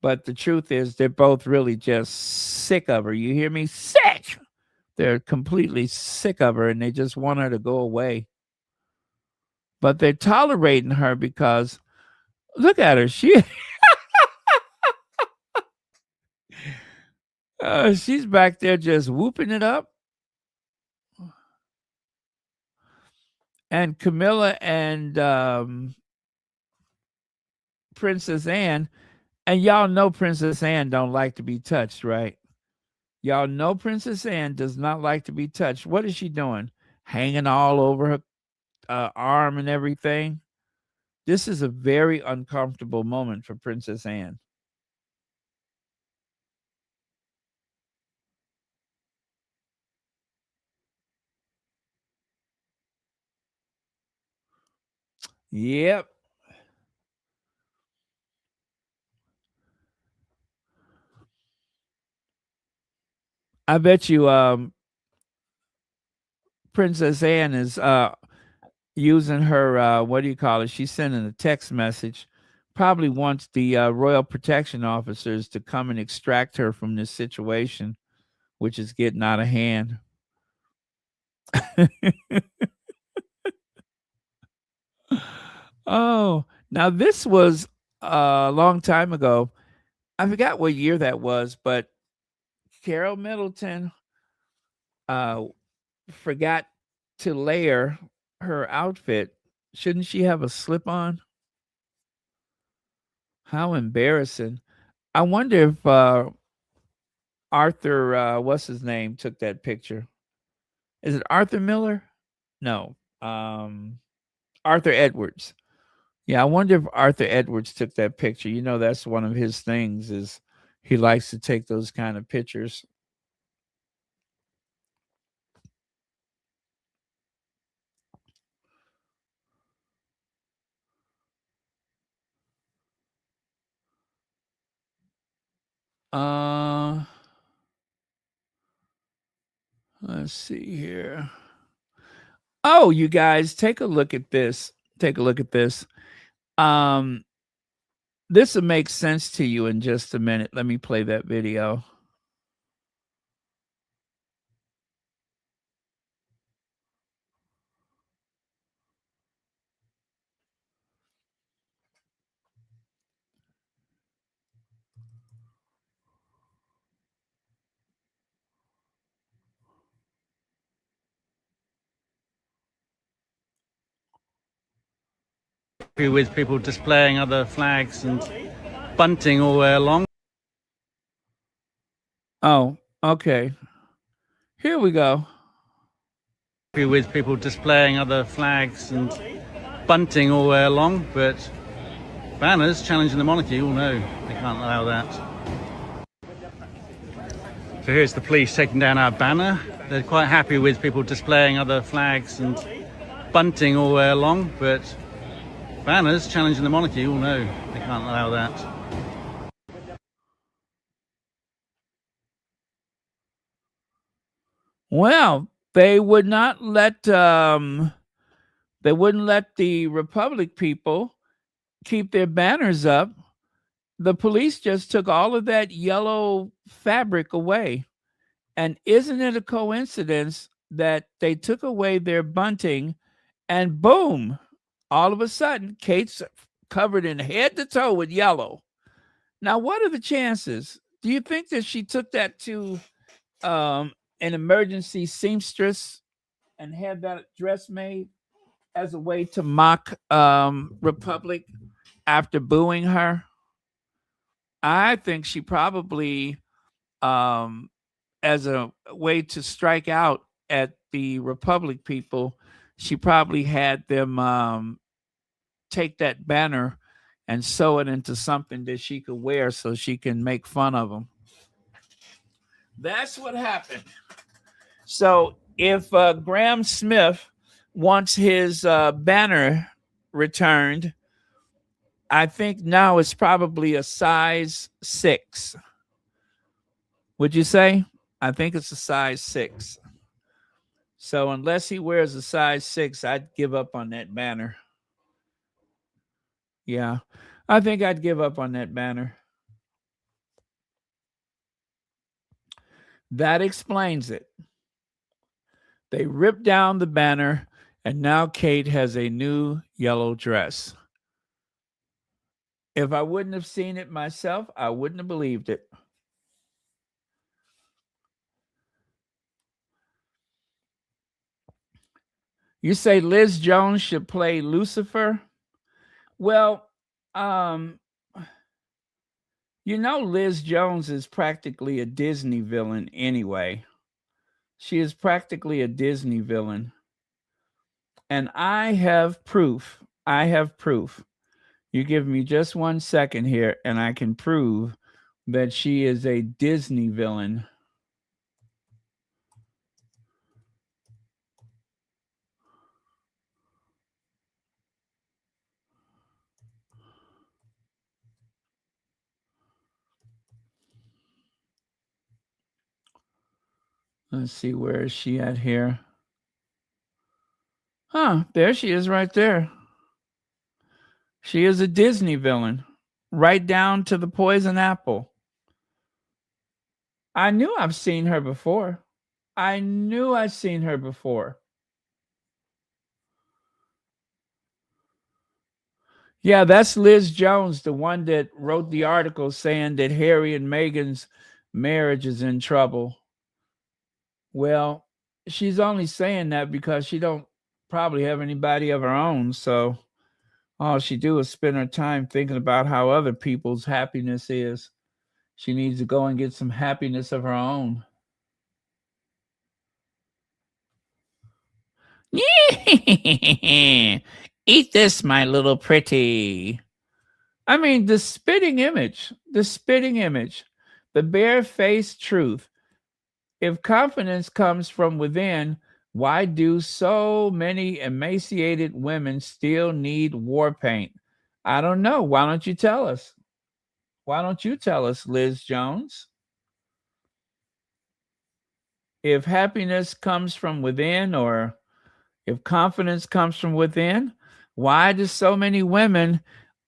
But the truth is, they're both really just sick of her. You hear me? Sick! They're completely sick of her and they just want her to go away. But they're tolerating her because look at her. She's back there just whooping it up. And Camilla and Princess Anne, and y'all know Princess Anne don't like to be touched, right? Y'all know Princess Anne does not like to be touched. What is she doing? Hanging all over her arm and everything. This is a very uncomfortable moment for Princess Anne. Yep. I bet you Princess Anne is using her what do you call it? She's sending a text message. Probably wants the royal protection officers to come and extract her from this situation, which is getting out of hand. Oh, now this was a long time ago. I forgot what year that was, but Carol Middleton uh, forgot to layer her outfit. Shouldn't she have a slip on? How embarrassing. I wonder if Arthur, what's his name, took that picture. Is it Arthur Miller? No. Arthur Edwards. Yeah, I wonder if Arthur Edwards took that picture. You know, that's one of his things is he likes to take those kind of pictures. Uh let's see here. Oh, you guys, take a look at this. Take a look at this. Um this will make sense to you in just a minute. Let me play that video. With people displaying other flags and bunting all the way along. Oh, okay. Here we go. With people displaying other flags and bunting all the way along, but banners challenging the monarchy, oh no, they can't allow that. So here's the police taking down our banner. They're quite happy with people displaying other flags and bunting all the way along, but banners challenging the monarchy, oh no, they can't allow that. Well, they would not let they wouldn't let the Republic people keep their banners up. The police just took all of that yellow fabric away. And isn't it a coincidence that they took away their bunting and boom, all of a sudden, Kate's covered in head to toe with yellow. Now, what are the chances? Do you think that she took that to an emergency seamstress and had that dress made as a way to mock Republic after booing her? I think she probably, as a way to strike out at the Republic people, she probably had them take that banner and sew it into something that she could wear so she can make fun of them. That's what happened. So if Graham Smith wants his banner returned, I think now it's probably a size 6. Would you say? I think it's a size 6. So unless he wears a size 6, I'd give up on that banner. Yeah, I think I'd give up on that banner. That explains it. They ripped down the banner, and now Kate has a new yellow dress. If I wouldn't have seen it myself, I wouldn't have believed it. You say Liz Jones should play Lucifer? Well, Liz Jones is practically a Disney villain anyway. She is practically a Disney villain. And I have proof. I have proof. You give me just 1 second here, and I can prove that she is a Disney villain. Let's see, where is she at here? Huh, there she is right there. She is a Disney villain, right down to the poison apple. I knew I've seen her before. I knew I'd seen her before. Yeah, that's Liz Jones, the one that wrote the article saying that Harry and Meghan's marriage is in trouble. Well, she's only saying that because she don't probably have anybody of her own. So all she do is spend her time thinking about how other people's happiness is. She needs to go and get some happiness of her own. Eat this, my little pretty. I mean, the spitting image, the bare-faced truth. If confidence comes from within, why do so many emaciated women still need war paint? I don't know. Why don't you tell us? Why don't you tell us, Liz Jones? If happiness comes from within, or if confidence comes from within, why do so many women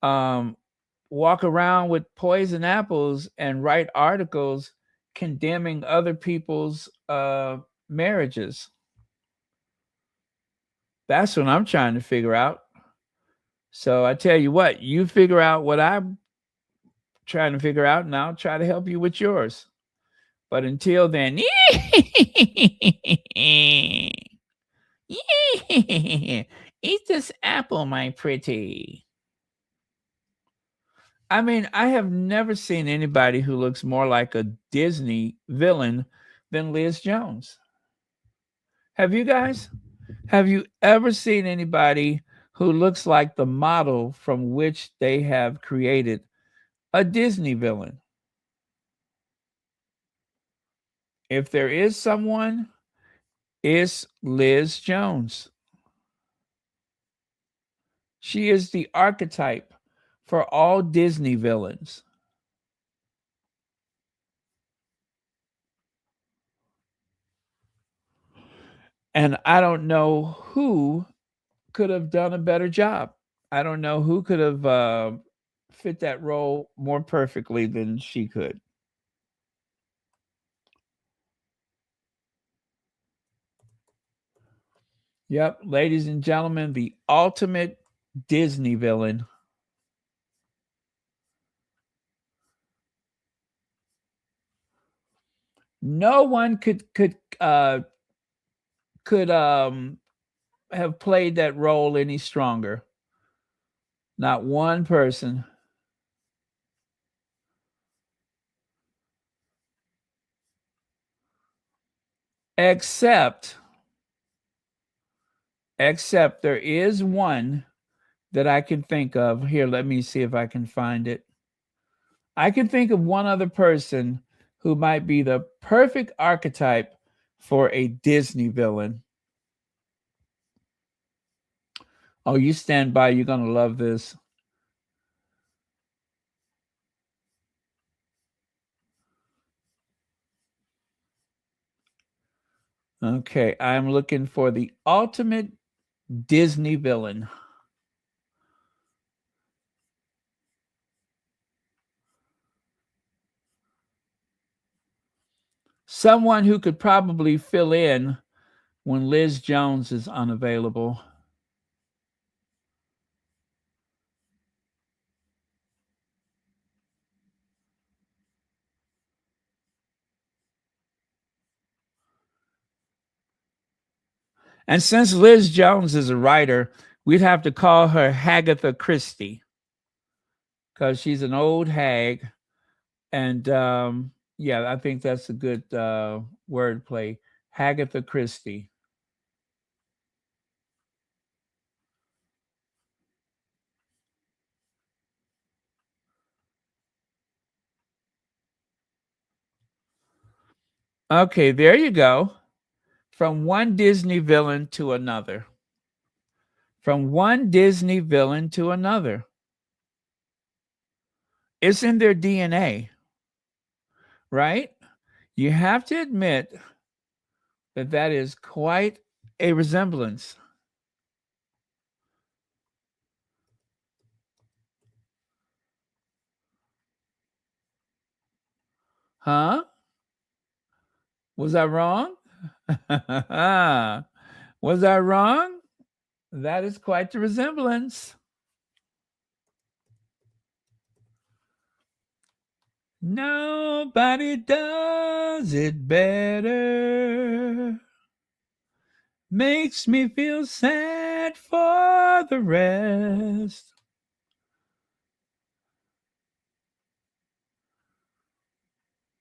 walk around with poison apples and write articles condemning other people's marriages? That's what I'm trying to figure out. So I tell you what, you figure out what I'm trying to figure out, and I'll try to help you with yours. But until then, eat this apple, my pretty. I mean, I have never seen anybody who looks more like a Disney villain than Liz Jones. Have you guys? Have you ever seen anybody who looks like the model from which they have created a Disney villain? If there is someone, it's Liz Jones. She is the archetype for all Disney villains. And I don't know who could have done a better job. I don't know who could have fit that role more perfectly than she could. Yep, ladies and gentlemen, the ultimate Disney villain. No one could have played that role any stronger. Not one person. Except there is one that I can think of. Here, let me see if I can find it. I can think of one other person who might be the perfect archetype for a Disney villain. Oh, you stand by. You're going to love this. Okay, I'm looking for the ultimate Disney villain. Someone who could probably fill in when Liz Jones is unavailable. And since Liz Jones is a writer, we'd have to call her Agatha Christie, because she's an old hag. And yeah, I think that's a good wordplay. Agatha Christie. Okay, there you go. From one Disney villain to another. From one Disney villain to another. It's in their DNA, right? You have to admit that is quite a resemblance. Huh? Was I wrong? Was I wrong? That is quite the resemblance. Nobody does it better. Makes me feel sad for the rest.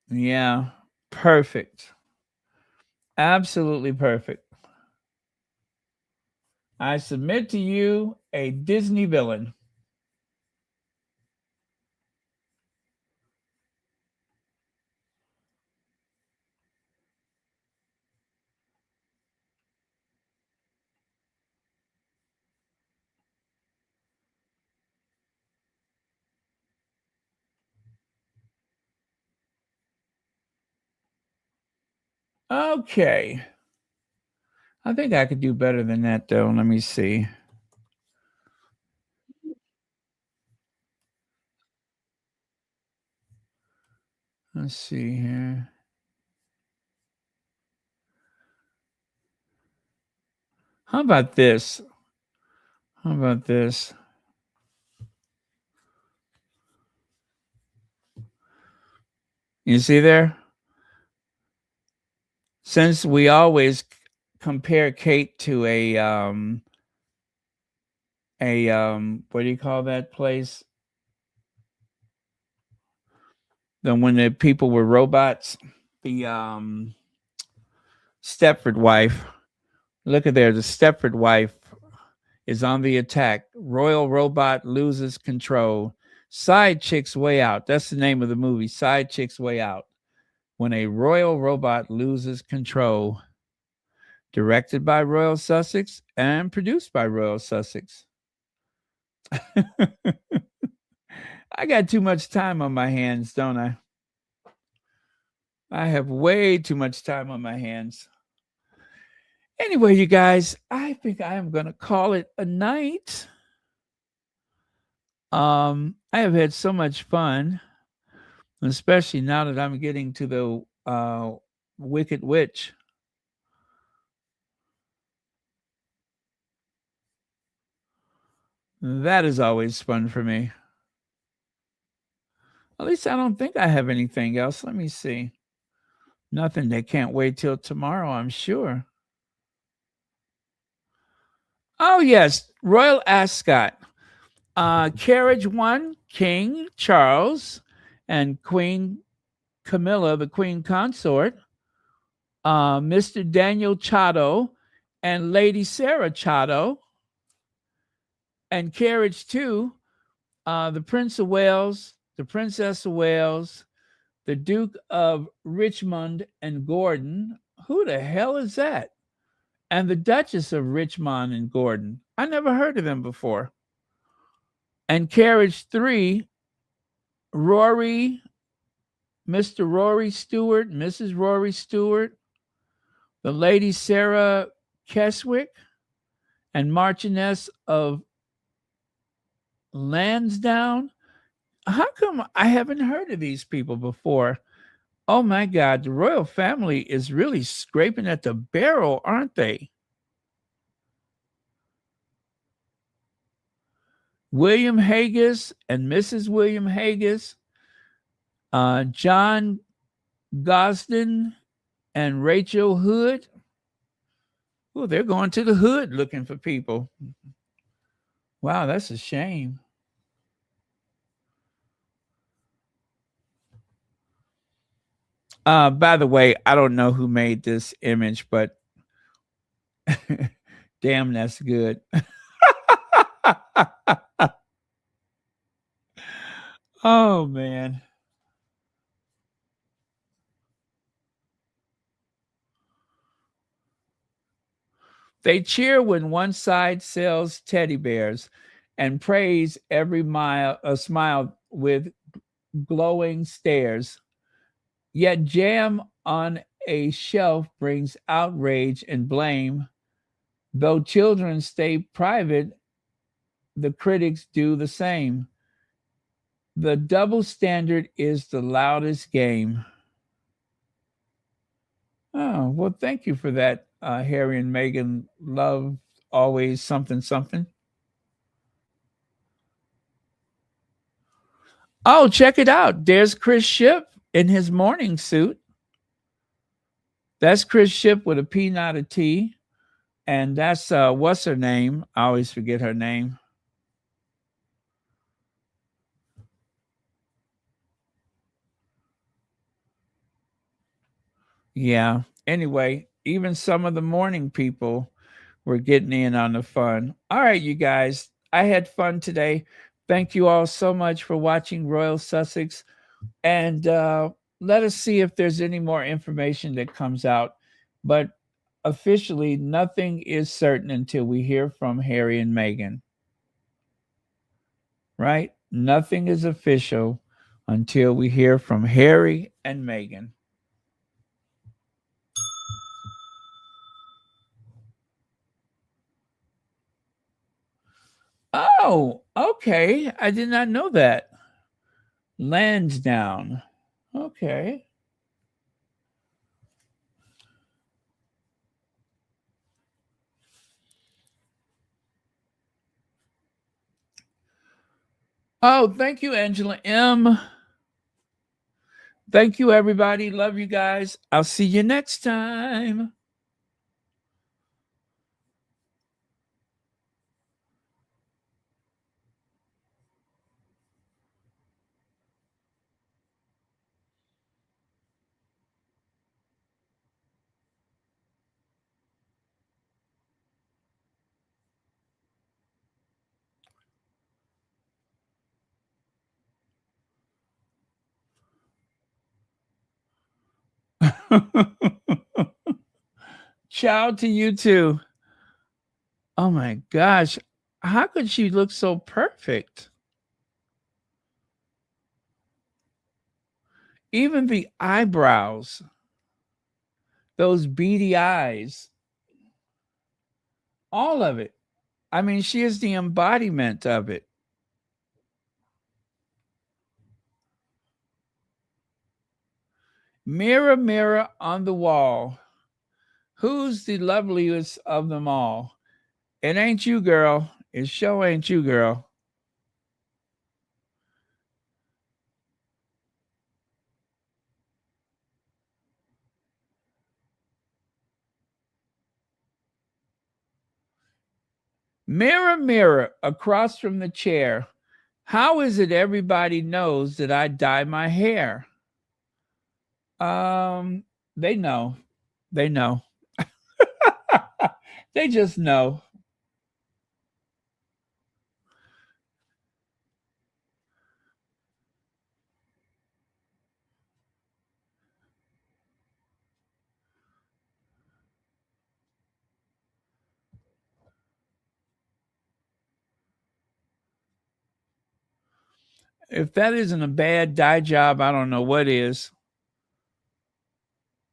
Yeah, perfect. Absolutely perfect. I submit to you a Disney villain. Okay. I think I could do better than that, though. Let me see. Let's see here. How about this? How about this? You see there? Since we always compare Kate to a what do you call that place? Then when the people were robots, the Stepford wife. Look at there, the Stepford wife is on the attack. Royal robot loses control. Side Chicks Way Out. That's the name of the movie, Side Chicks Way Out. When a royal robot loses control. Directed by Royal Sussex and produced by Royal Sussex. I got too much time on my hands, don't I? I have way too much time on my hands. Anyway, you guys, I think I am going to call it a night. I have had so much fun, especially now that I'm getting to the Wicked Witch. That is always fun for me. At least I don't think I have anything else. Let me see. Nothing. They can't wait till tomorrow, I'm sure. Oh, yes. Royal Ascot. Carriage 1, King Charles and Queen Camilla, the Queen Consort. Mr. Daniel Chato and Lady Sarah Chato. And Carriage 2, the Prince of Wales, the Princess of Wales, the Duke of Richmond and Gordon. Who the hell is that? And the Duchess of Richmond and Gordon. I never heard of them before. And Carriage 3, Rory, Mr. Rory Stewart, Mrs. Rory Stewart, the Lady Sarah Keswick, and Marchioness of Lansdowne. How come I haven't heard of these people before? Oh my God, the royal family is really scraping at the barrel, aren't they? William Haggis and Mrs. William Haggis, John Gosden and Rachel Hood. Oh, they're going to the hood looking for people. Wow, that's a shame. By the way, I don't know who made this image, but damn, that's good. Oh, man. They cheer when one side sells teddy bears and praise every smile with glowing stares, yet jam on a shelf brings outrage and blame. Though children stay private, the critics do the same. The double standard is the loudest game. Oh, well, thank you for that, Harry and Meghan. Love always something, something. Oh, check it out. There's Chris Ship in his morning suit. That's Chris Ship with a P, not a T. And that's, what's her name? I always forget her name. Yeah. Anyway, even some of the morning people were getting in on the fun. All right, you guys. I had fun today. Thank you all so much for watching Royal Sussex. And let us see if there's any more information that comes out. But officially, nothing is certain until we hear from Harry and Meghan. Right? Nothing is official until we hear from Harry and Meghan. Oh, okay. I did not know that. Lansdowne. Okay. Oh, thank you, Angela M. Thank you, everybody. Love you guys. I'll see you next time. Ciao to you too. Oh my gosh. How could she look so perfect? Even the eyebrows, those beady eyes, all of it. I mean, she is the embodiment of it. Mirror, mirror on the wall, who's the loveliest of them all? It ain't you, girl. It sure ain't you, girl. Mirror, mirror across from the chair, how is it everybody knows that I dye my hair? They know. They know. They just know. If that isn't a bad dye job, I don't know what is.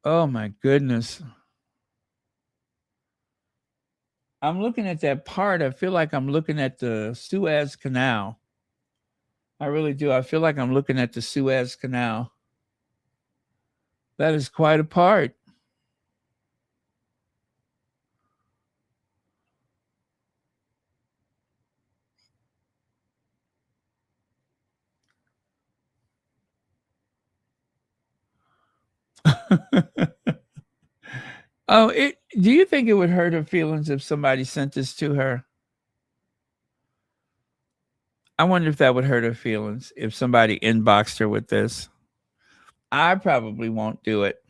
Oh my goodness. I'm looking at that part. I feel like I'm looking at the Suez Canal. I really do. I feel like I'm looking at the Suez Canal. That is quite a part. Oh, do you think it would hurt her feelings if somebody sent this to her? I wonder if that would hurt her feelings if somebody inboxed her with this. I probably won't do it.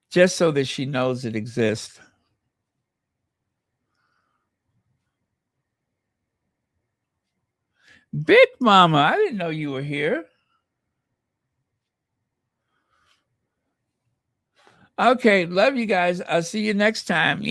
Just so that she knows it exists. Big Mama, I didn't know you were here. Okay, love you guys. I'll see you next time.